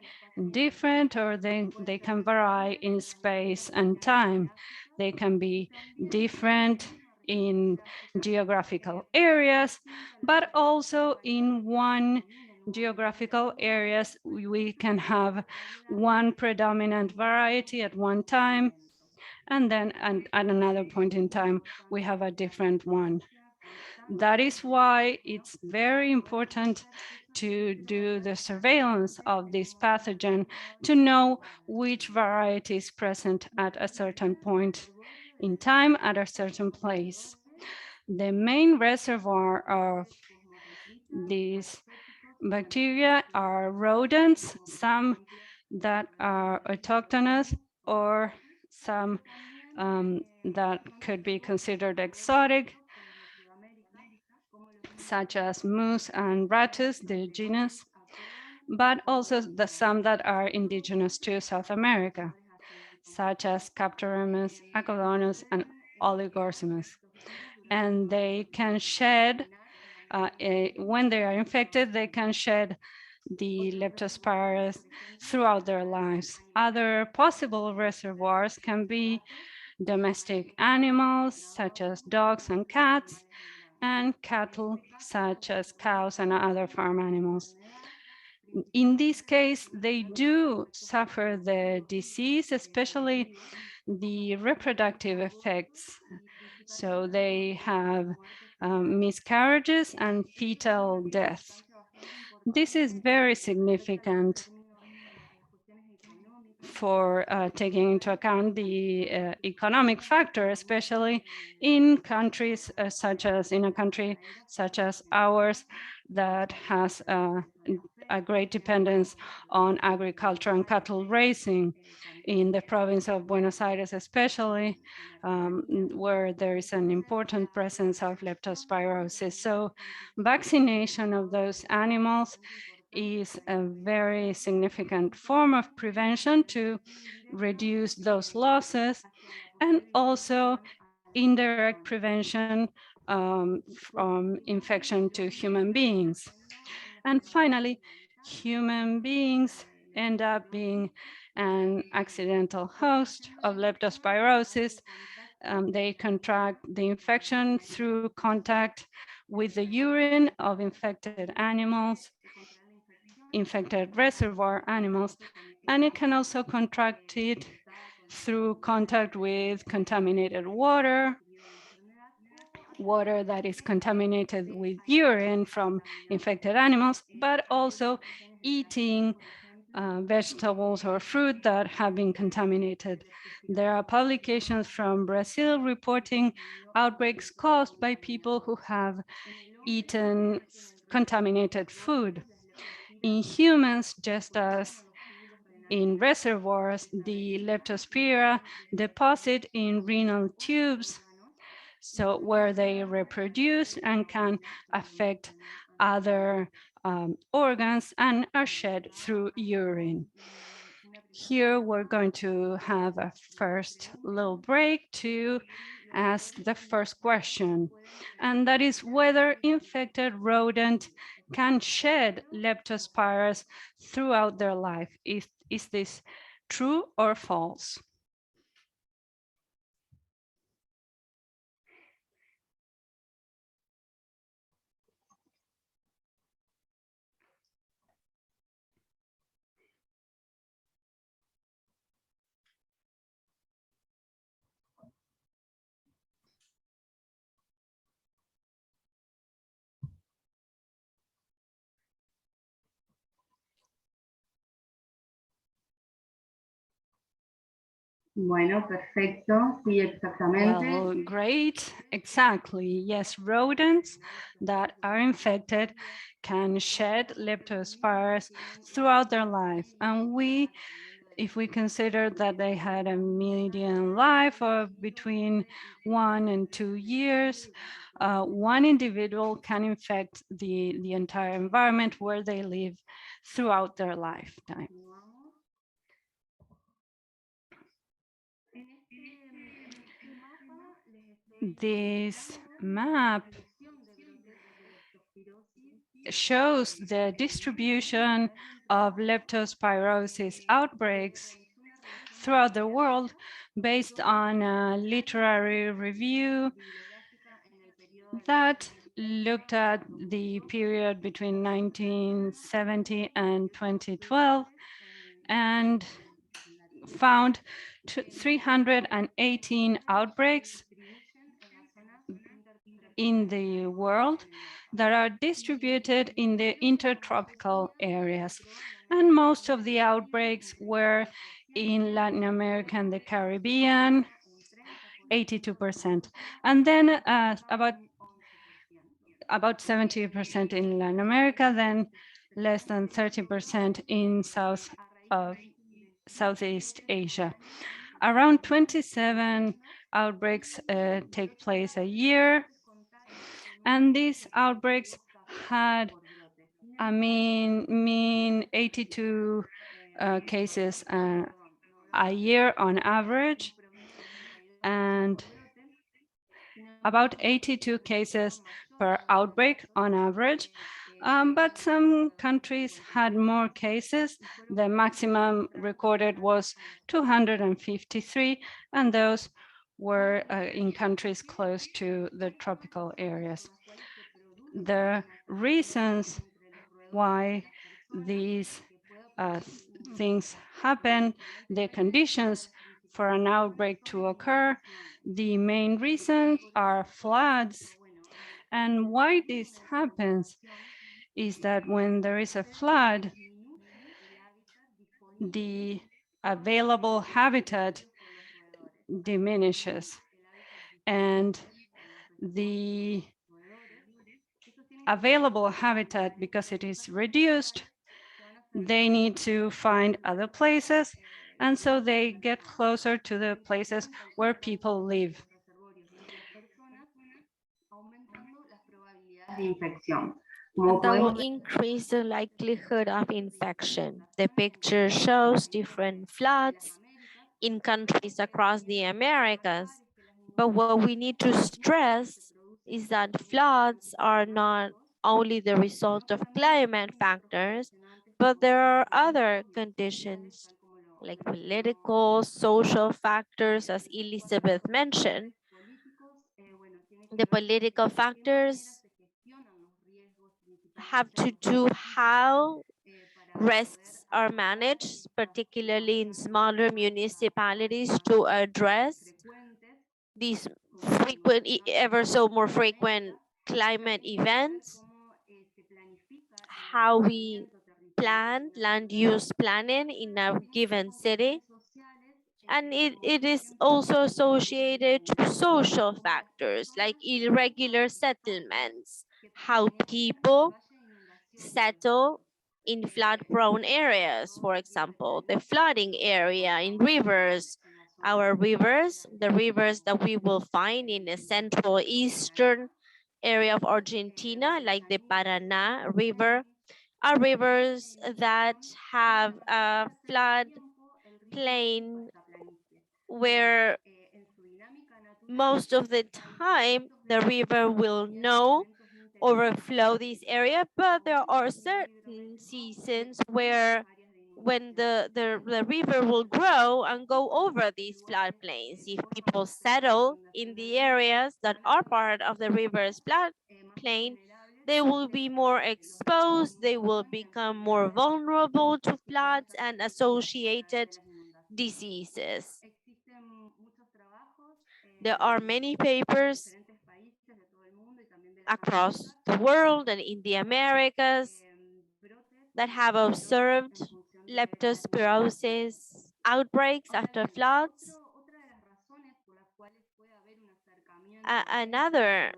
different, or they can vary in space and time. They can be different in geographical areas, but also in one geographical areas, we can have one predominant variety at one time, and then at another point in time, we have a different one. That is why it's very important to do the surveillance of this pathogen to know which variety is present at a certain point in time at a certain place. The main reservoir of these bacteria are rodents, some that are autochthonous or some that could be considered exotic, such as moose and rattus, the genus, but also some that are indigenous to South America, such as Captoremus, Acodonus, and Oligorsimus. And they can shed, when they are infected, they can shed the leptospirosis throughout their lives. Other possible reservoirs can be domestic animals, such as dogs and cats, and cattle, such as cows and other farm animals. In this case, they do suffer the disease, especially the reproductive effects. So they have miscarriages and fetal death. This is very significant for taking into account the economic factor, especially in countries in a country such as ours that has a great dependence on agriculture and cattle raising, in the province of Buenos Aires especially, where there is an important presence of leptospirosis. So vaccination of those animals is a very significant form of prevention to reduce those losses, and also indirect prevention from infection to human beings. And finally, human beings end up being an accidental host of leptospirosis. They contract the infection through contact with the urine of infected animals, infected reservoir animals, and it can also contract it through contact with contaminated water, water that is contaminated with urine from infected animals, but also eating vegetables or fruit that have been contaminated. There are publications from Brazil reporting outbreaks caused by people who have eaten contaminated food. In humans, just as in reservoirs, the leptospira deposit in renal tubes, so where they reproduce and can affect other organs and are shed through urine. Here we're going to have a first little break to ask the first question, and that is whether infected rodent can shed leptospirosis throughout their life. Is this true or false? Bueno, perfecto. Sí, exactamente. Well, great. Exactly. Yes, rodents that are infected can shed leptospirosis throughout their life. And if we consider that they had a median life of between 1 and 2 years, one individual can infect the entire environment where they live throughout their lifetime. This map shows the distribution of leptospirosis outbreaks throughout the world based on a literary review that looked at the period between 1970 and 2012 and found 318 outbreaks in the world that are distributed in the intertropical areas. And most of the outbreaks were in Latin America and the Caribbean, 82%. And then about 70% in Latin America, then less than 30% in Southeast Asia. Around 27 outbreaks take place a year, and these outbreaks had a mean 82 cases a year on average, and about 82 cases per outbreak on average. But some countries had more cases. The maximum recorded was 253, and those were in countries close to the tropical areas. The reasons why these things happen, the conditions for an outbreak to occur, the main reasons are floods. And why this happens is that when there is a flood, the available habitat diminishes, and the available habitat, because it is reduced, they need to find other places, and so they get closer to the places where people live. And that will increase the likelihood of infection. The picture shows different floods in countries across the Americas. But what we need to stress is that floods are not only the result of climate factors, but there are other conditions like political, social factors, as Elizabeth mentioned. The political factors have to do how risks are managed, particularly in smaller municipalities, to address these frequent, ever so more frequent climate events, how we plan land use planning in a given city. And it is also associated to social factors like irregular settlements, how people settle in flood-prone areas. For example, the flooding area in rivers. Our rivers, the rivers that we will find in the central eastern area of Argentina, like the Paraná River, are rivers that have a flood plain where most of the time the river will not overflow this area, but there are certain seasons where when the river will grow and go over these floodplains. If people settle in the areas that are part of the river's floodplain, they will be more exposed, they will become more vulnerable to floods and associated diseases. There are many papers across the world and in the Americas that have observed leptospirosis outbreaks after floods. Another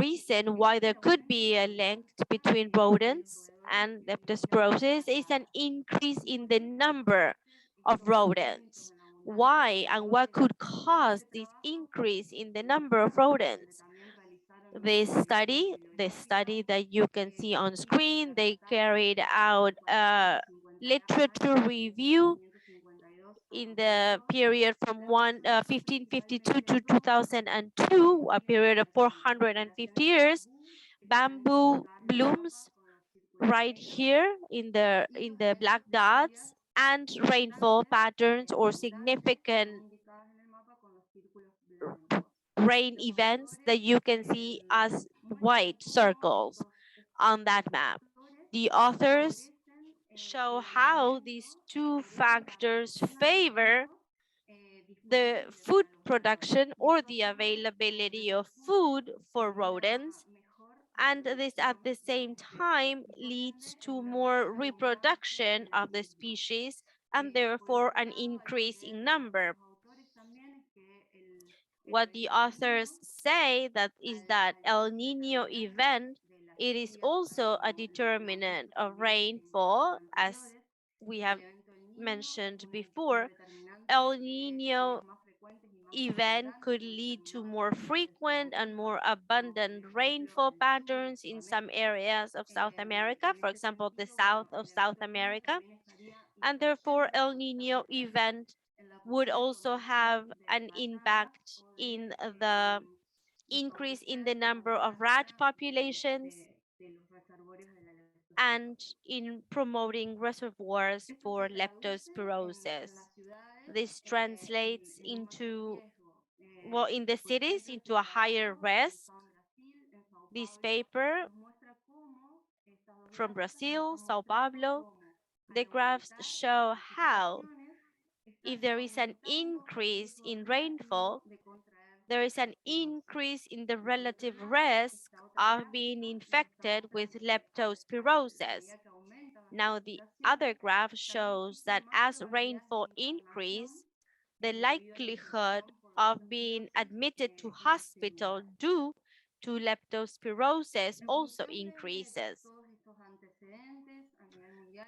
reason why there could be a link between rodents and leptospirosis is an increase in the number of rodents. Why and what could cause this increase in the number of rodents? The study that you can see on screen, they carried out a literature review in the period from 1552 to 2002, a period of 450 years. Bamboo blooms right here in the black dots, and rainfall patterns or significant rain events that you can see as white circles on that map. The authors show how these two factors favor the food production or the availability of food for rodents, and this at the same time leads to more reproduction of the species and therefore an increase in number. What the authors say that is that El Nino event, it is also a determinant of rainfall, as we have mentioned before. El Nino event could lead to more frequent and more abundant rainfall patterns in some areas of South America, for example, the south of South America, and therefore El Nino event would also have an impact in the increase in the number of rat populations and in promoting reservoirs for leptospirosis. This translates into, well, in the cities, into a higher risk. This paper from Brazil, Sao Paulo, the graphs show how if there is an increase in rainfall, there is an increase in the relative risk of being infected with leptospirosis. Now, the other graph shows that as rainfall increases, the likelihood of being admitted to hospital due to leptospirosis also increases.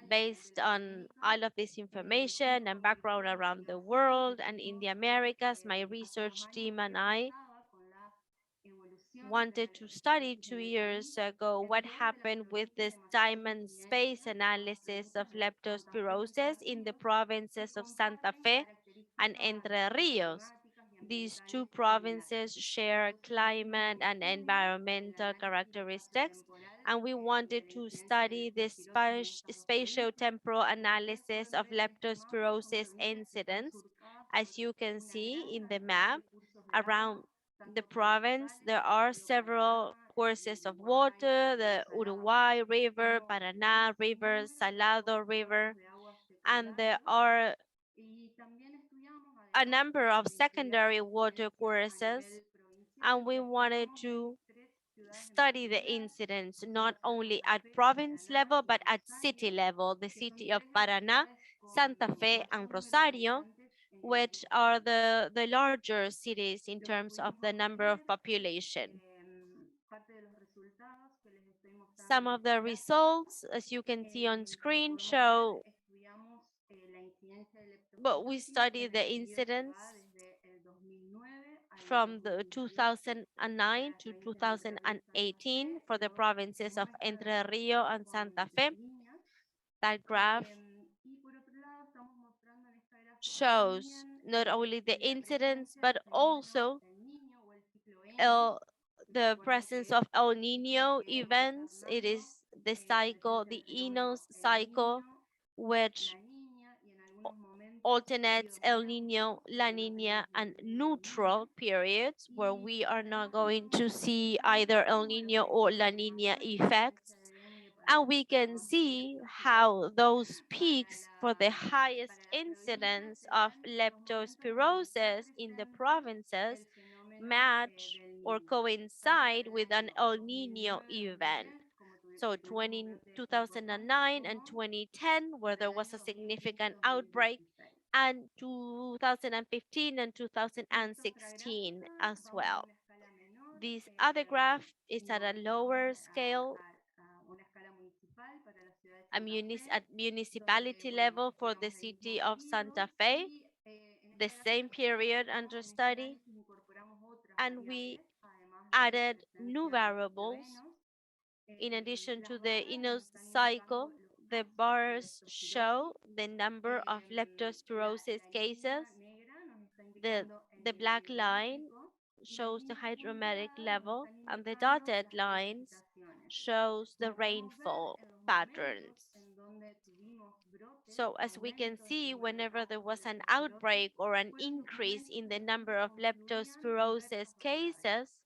Based on all of this information and background around the world and in the Americas, my research team and I wanted to study 2 years ago what happened with this time and space analysis of leptospirosis in the provinces of Santa Fe and Entre Rios. These two provinces share climate and environmental characteristics, and we wanted to study the spatio-temporal analysis of leptospirosis incidence. As you can see in the map, around the province, there are several courses of water, the Uruguay River, Paraná River, Salado River, and there are a number of secondary water courses, and we wanted to study the incidence not only at province level, but at city level, the city of Paraná, Santa Fe, and Rosario, which are the larger cities in terms of the number of population. Some of the results, as you can see on screen, show, but we studied the incidence from the 2009 to 2018 for the provinces of Entre Ríos and Santa Fe. That graph shows not only the incidence, but also the presence of El Nino events. It is the cycle, the Enos cycle, which alternates El Nino, La Nina, and neutral periods, where we are not going to see either El Nino or La Nina effects. And we can see how those peaks for the highest incidence of leptospirosis in the provinces match or coincide with an El Nino event. So 2009 and 2010, where there was a significant outbreak, and 2015 and 2016 as well. This other graph is at a lower scale, at municipality level for the city of Santa Fe, the same period under study, and we added new variables. In addition to the Enos cycle, the bars show the number of leptospirosis cases. The, the black line shows the hydrometric level, and the dotted lines shows the rainfall patterns. So as we can see, whenever there was an outbreak or an increase in the number of leptospirosis cases,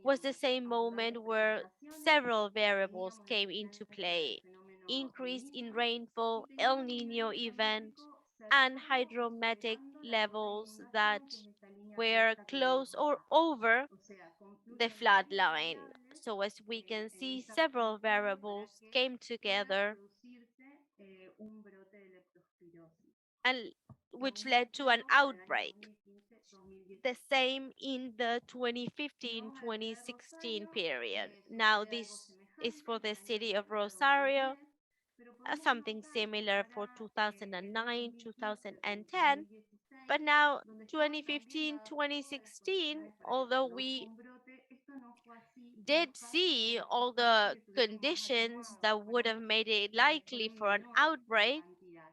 was the same moment where several variables came into play: increase in rainfall, El Nino event, and hydrometric levels that were close or over the flood line. So as we can see, several variables came together and which led to an outbreak. The same in the 2015-2016 period. Now this is for the city of Rosario, something similar for 2009, 2010, but now 2015-2016, although we did see all the conditions that would have made it likely for an outbreak,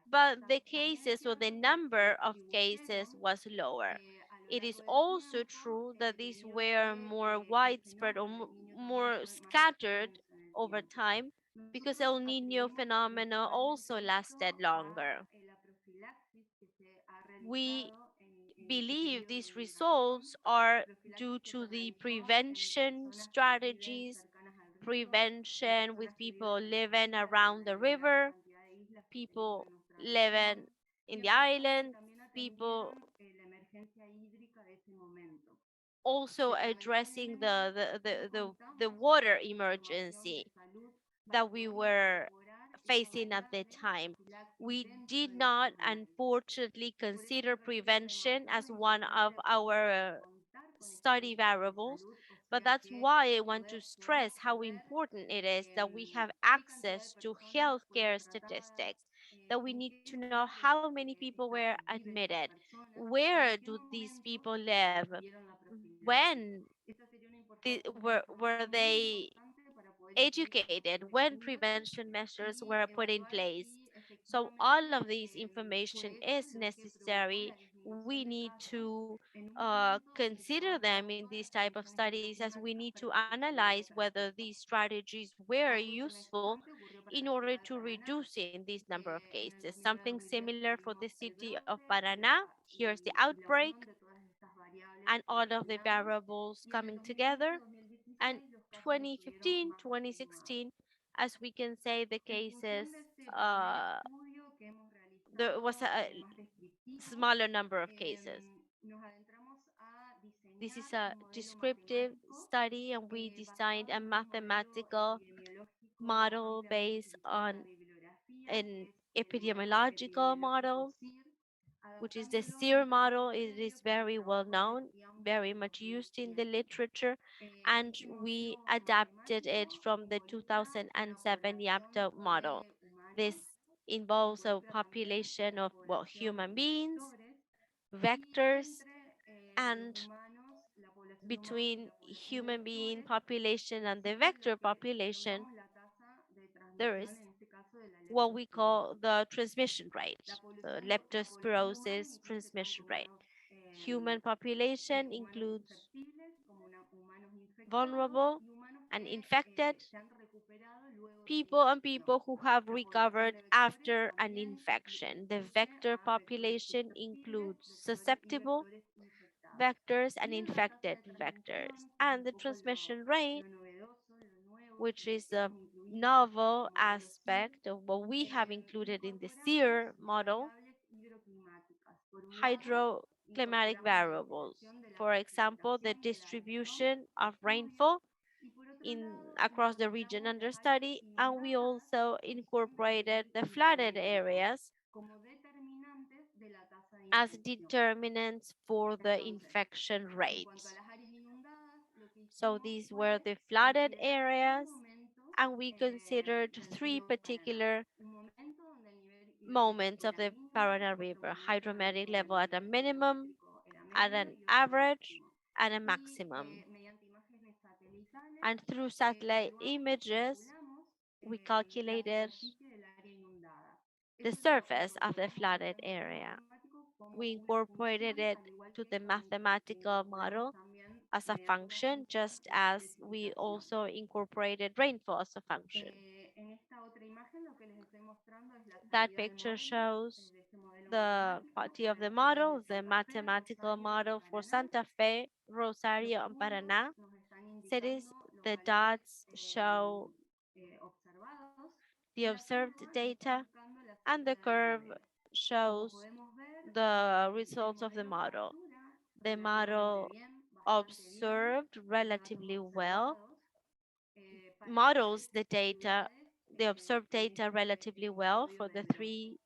but the cases or the number of cases was lower. It is also true that these were more widespread or more scattered over time because El Nino phenomena also lasted longer. We believe these results are due to the prevention strategies, prevention with people living around the river, people living in the island, people also addressing the water emergency that we were facing at the time. We did not, unfortunately, consider prevention as one of our study variables, but that's why I want to stress how important it is that we have access to healthcare statistics, that we need to know how many people were admitted, where do these people live, when were they educated, when prevention measures were put in place. So all of this information is necessary. We need to consider them in these type of studies, as we need to analyze whether these strategies were useful in order to reducing this number of cases. Something similar for the city of Paraná. Here's the outbreak and all of the variables coming together. And 2015, 2016, as we can say, the cases, uh, there was a smaller number of cases. This is a descriptive study, and we designed a mathematical model based on an epidemiological model, which is the SEER model. It is very well known, very much used in the literature, and we adapted it from the 2007 YAPTO model. This involves a population of, well, human beings, vectors, And between human being population and the vector population, there is what we call the transmission rate, the leptospirosis transmission rate. Human population includes vulnerable and infected people and people who have recovered after an infection. The vector population includes susceptible vectors and infected vectors. And the transmission rate, which is a novel aspect of what we have included in the SEER model, hydroclimatic variables. For example, the distribution of rainfall across the region under study, and we also incorporated the flooded areas as determinants for the infection rate. So these were the flooded areas, and we considered three particular moments of the Paraná River: hydrometric level at a minimum, at an average, and a maximum. And through satellite images, we calculated the surface of the flooded area. We incorporated it to the mathematical model as a function, just as we also incorporated rainfall as a function. That picture shows the party of the model, the mathematical model for Santa Fe, Rosario, and Paraná cities. The dots show the observed data, and the curve shows the results of the model. The model observed relatively well, models the data, the observed data relatively well for the three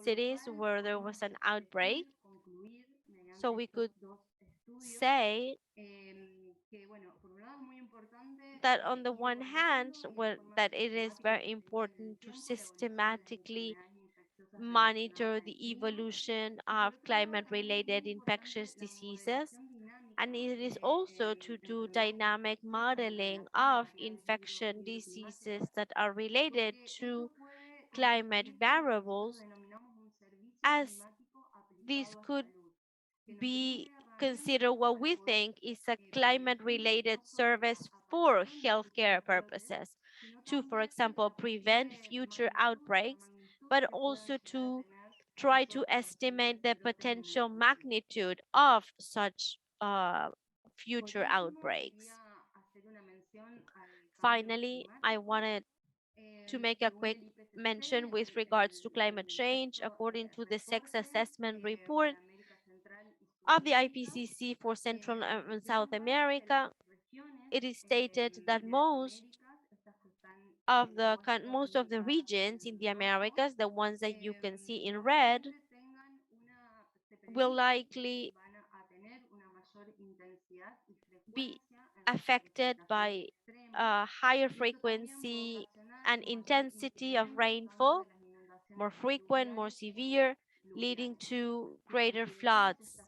cities where there was an outbreak. So we could say that on the one hand, that it is very important to systematically monitor the evolution of climate-related infectious diseases, and it is also to do dynamic modeling of infection diseases that are related to climate variables, as this could be considered what we think is a climate-related service for healthcare purposes, to, for example, prevent future outbreaks, but also to try to estimate the potential magnitude of such future outbreaks. Finally, I wanted to make a quick mention with regards to climate change. According to the sex assessment report of the IPCC for Central and South America, it is stated that most of the regions in the Americas, the ones that you can see in red, will likely be affected by a higher frequency and intensity of rainfall, more frequent, more severe, leading to greater floods.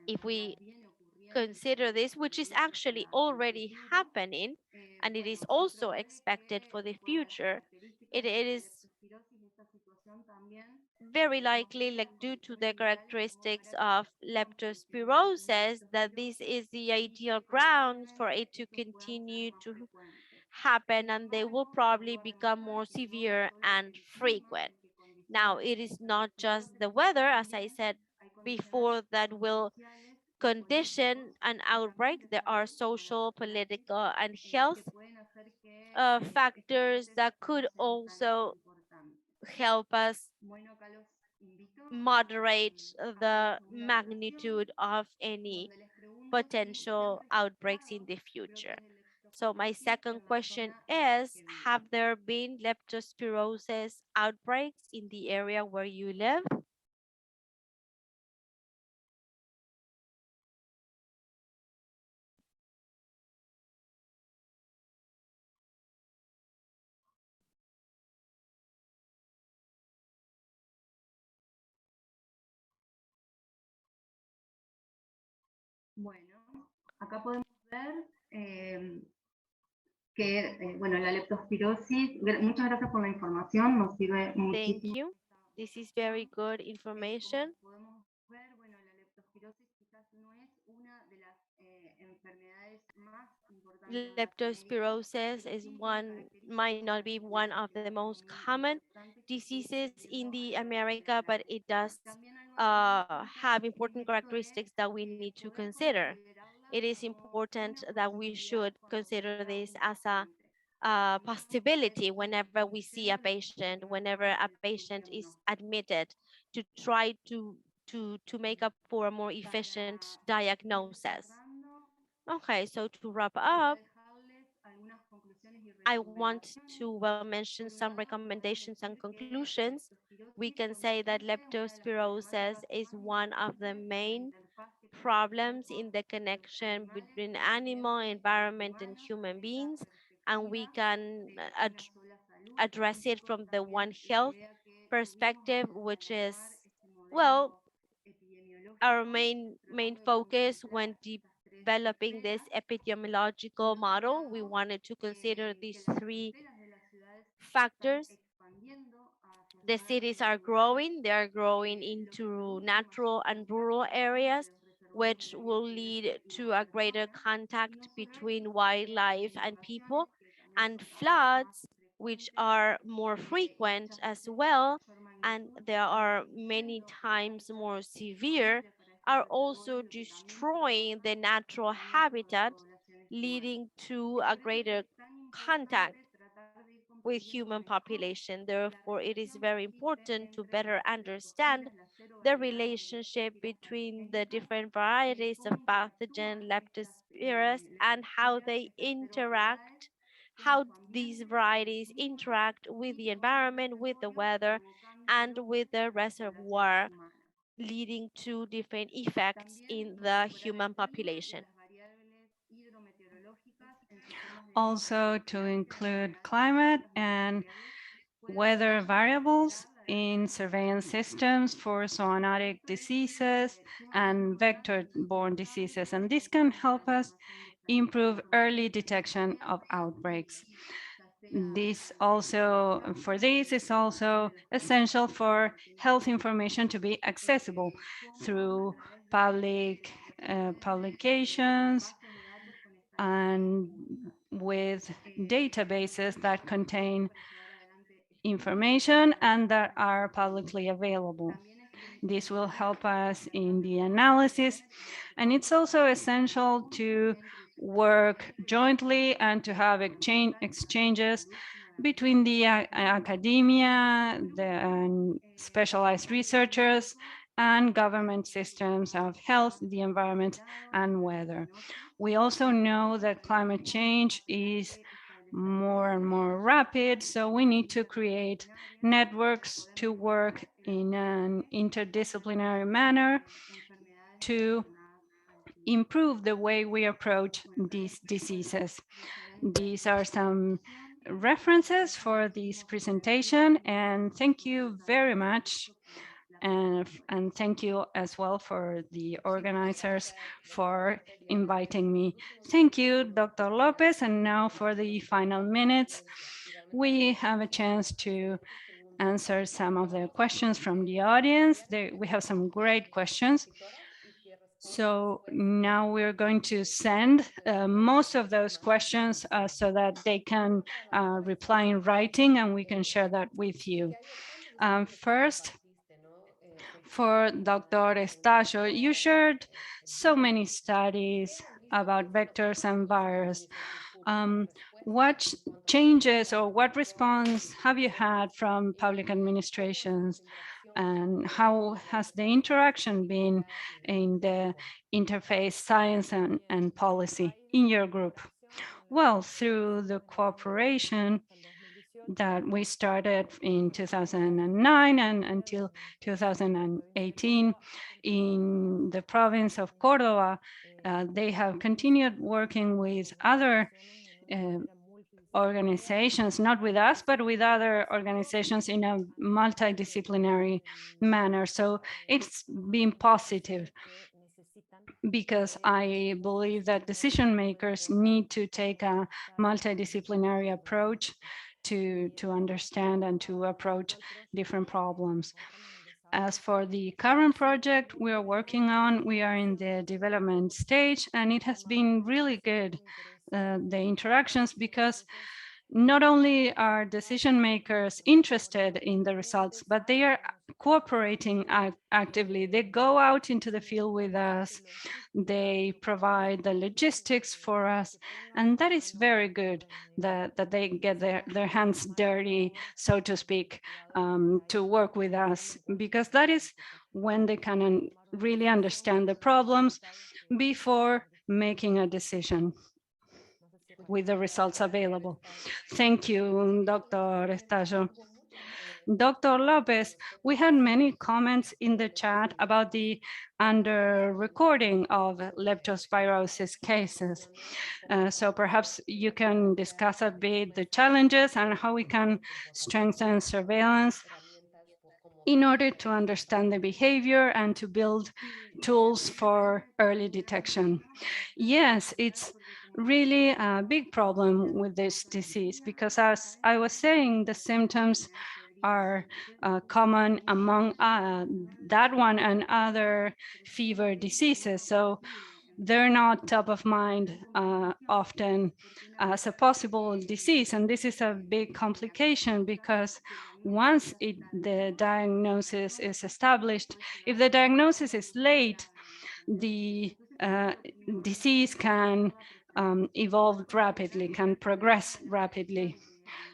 If we consider this, which is actually already happening, and it is also expected for the future, it is very likely, like due to the characteristics of leptospirosis, that this is the ideal ground for it to continue to happen, and they will probably become more severe and frequent. Now, it is not just the weather, as I said before, that will condition an outbreak. There are social, political, and health factors that could also help us moderate the magnitude of any potential outbreaks in the future. So my second question is, have there been leptospirosis outbreaks in the area where you live? Bueno, acá podemos ver que, bueno, la leptospirosis, muchas gracias por la información, nos sirve Thank muchísimo. you. This is very good information. Podemos ver, bueno, la leptospirosis quizás no es una de las enfermedades más importantes. Leptospirosis is one, might not be one of the most common diseases in the America, but it does have important characteristics that we need to consider. It is important that we should consider this as a possibility whenever we see a patient, whenever a patient is admitted, to try to make up for a more efficient diagnosis. Okay, so to wrap up, I want to well mention some recommendations and conclusions. We can say that leptospirosis is one of the main problems in the connection between animal, environment, and human beings, and we can address it from the One Health perspective, which is, well, our main focus when developing this epidemiological model. We wanted to consider these three factors. The cities are growing, they are growing into natural and rural areas, which will lead to a greater contact between wildlife and people, and floods, which are more frequent as well, and there are many times more severe, are also destroying the natural habitat, leading to a greater contact with human population. Therefore, it is very important to better understand the relationship between the different varieties of pathogen leptospirus and how they interact, how these varieties interact with the environment, with the weather, and with the reservoir, leading to different effects in the human population. Also to include climate and weather variables in surveillance systems for zoonotic diseases and vector-borne diseases. And this can help us improve early detection of outbreaks. This also, for this is also essential for health information to be accessible through public publications and with databases that contain information and that are publicly available. This will help us in the analysis, and it's also essential to work jointly and to have exchanges between the academia, the specialized researchers, and government systems of health, the environment, and weather. We also know that climate change is more and more rapid, so we need to create networks to work in an interdisciplinary manner to improve the way we approach these diseases. These are some references for this presentation, and thank you very much. And thank you as well for the organizers for inviting me. Thank you, Dr. Lopez. And now for the final minutes, we have a chance to answer some of the questions from the audience. We have some great questions. So now we're going to send most of those questions so that they can reply in writing and we can share that with you. First, for Dr. Estacio, you shared so many studies about vectors and virus. What changes or what response have you had from public administrations, and how has the interaction been in the interface science and policy in your group? Well, through the cooperation that we started in 2009 and until 2018 in the province of Córdoba, they have continued working with other organizations, not with us, but with other organizations in a multidisciplinary manner. So it's been positive. because I believe that decision makers need to take a multidisciplinary approach to understand and to approach different problems. As for the current project we are working on, we are in the development stage, and it has been really good, the interactions, because not only are decision makers interested in the results, but they are cooperating actively. They go out into the field with us, they provide the logistics for us, and that is very good that they get their hands dirty, so to speak, to work with us, because that is when they can really understand the problems before making a decision with the results available. Thank you, Dr. Estajo. Dr. Lopez, we had many comments in the chat about the under recording of leptospirosis cases. So perhaps you can discuss a bit the challenges and how we can strengthen surveillance in order to understand the behavior and to build tools for early detection. Yes, it's really a big problem with this disease because, as I was saying, the symptoms are common among that one and other fever diseases. So they're not top of mind often as a possible disease. And this is a big complication because once the diagnosis is established, if the diagnosis is late, the disease can evolve rapidly, can progress rapidly.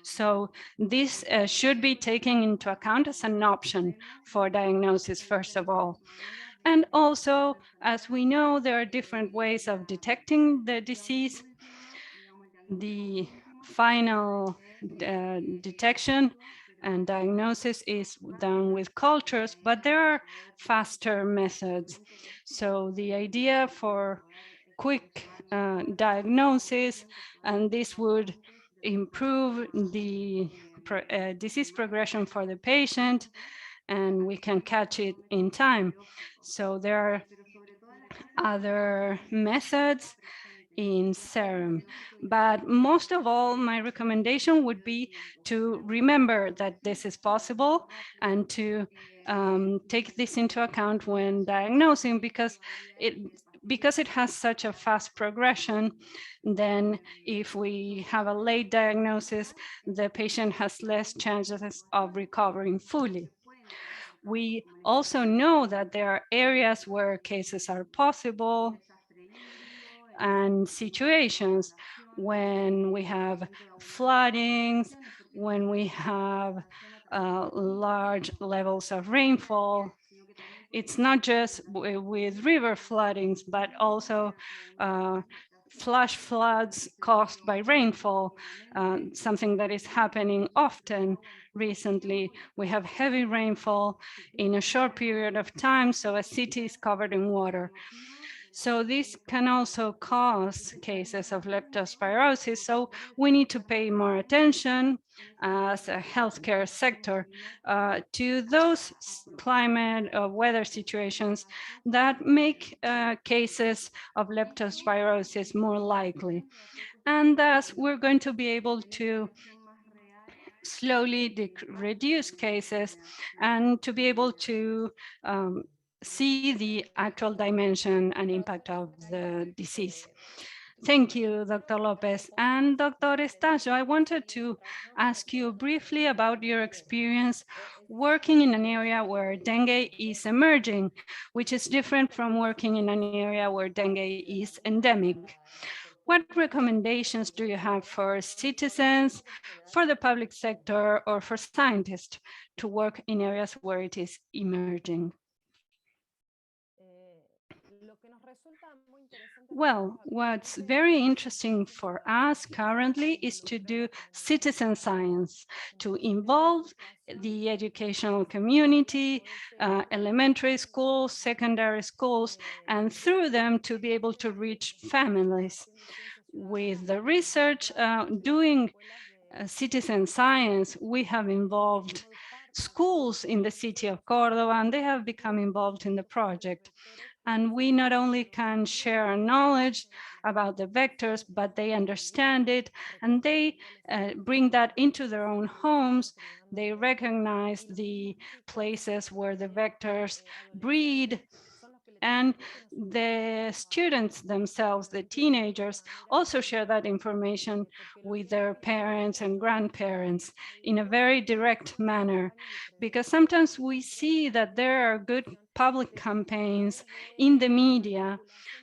So this should be taken into account as an option for diagnosis, first of all. And also, as we know, there are different ways of detecting the disease. The final detection and diagnosis is done with cultures, but there are faster methods. So the idea for quick diagnosis, and this would improve the disease progression for the patient, and we can catch it in time. So there are other methods in serum. But most of all, my recommendation would be to remember that this is possible and to take this into account when diagnosing, because it has such a fast progression. Then if we have a late diagnosis, the patient has less chances of recovering fully. We also know that there are areas where cases are possible and situations when we have floodings, when we have large levels of rainfall. It's not just with river floodings, but also flash floods caused by rainfall, something that is happening often recently. We have heavy rainfall in a short period of time, so a city is covered in water. So this can also cause cases of leptospirosis. So we need to pay more attention as a healthcare sector to those climate or weather situations that make cases of leptospirosis more likely. And thus we're going to be able to slowly reduce cases and to be able to see the actual dimension and impact of the disease. Thank you, Dr. Lopez. And Dr. Estajo, I wanted to ask you briefly about your experience working in an area where dengue is emerging, which is different from working in an area where dengue is endemic. What recommendations do you have for citizens, for the public sector, or for scientists to work in areas where it is emerging? Well, what's very interesting for us currently is to do citizen science, to involve the educational community, elementary schools, secondary schools, and through them to be able to reach families. With the research doing citizen science, we have involved schools in the city of Córdoba, and they have become involved in the project. And we not only can share our knowledge about the vectors, but they understand it and they bring that into their own homes. They recognize the places where the vectors breed, and the students themselves, the teenagers, also share that information with their parents and grandparents in a very direct manner. Because sometimes we see that there are good public campaigns in the media,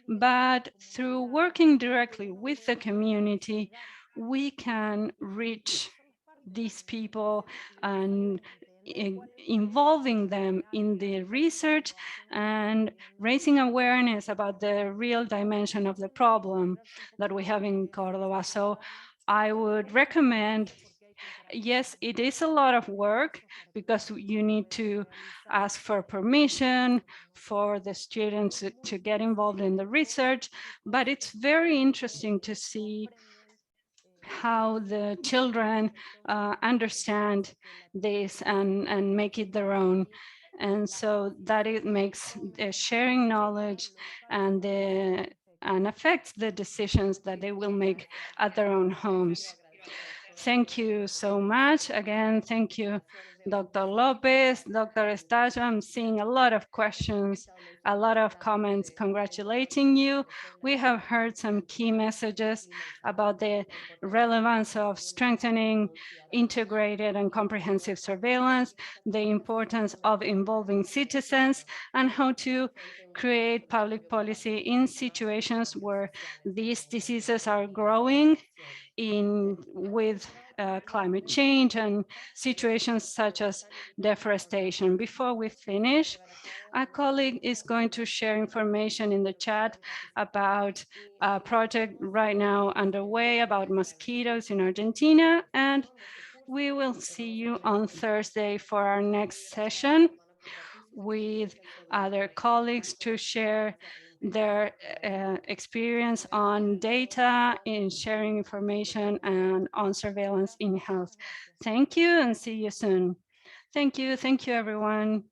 but through working directly with the community, we can reach these people and involving them in the research and raising awareness about the real dimension of the problem that we have in Córdoba. So I would recommend, yes, it is a lot of work because you need to ask for permission for the students to get involved in the research, but it's very interesting to see how the children understand this and make it their own. And so that it makes sharing knowledge and affects the decisions that they will make at their own homes. Thank you so much. Again, thank you, Dr. Lopez, Dr. Estacio. I'm seeing a lot of questions, a lot of comments congratulating you. We have heard some key messages about the relevance of strengthening integrated and comprehensive surveillance, the importance of involving citizens, and how to create public policy in situations where these diseases are growing with climate change and situations such as deforestation. Before we finish, a colleague is going to share information in the chat about a project right now underway about mosquitoes in Argentina, and we will see you on Thursday for our next session with other colleagues to share their experience on data, in sharing information, and on surveillance in health. Thank you and see you soon. Thank you everyone.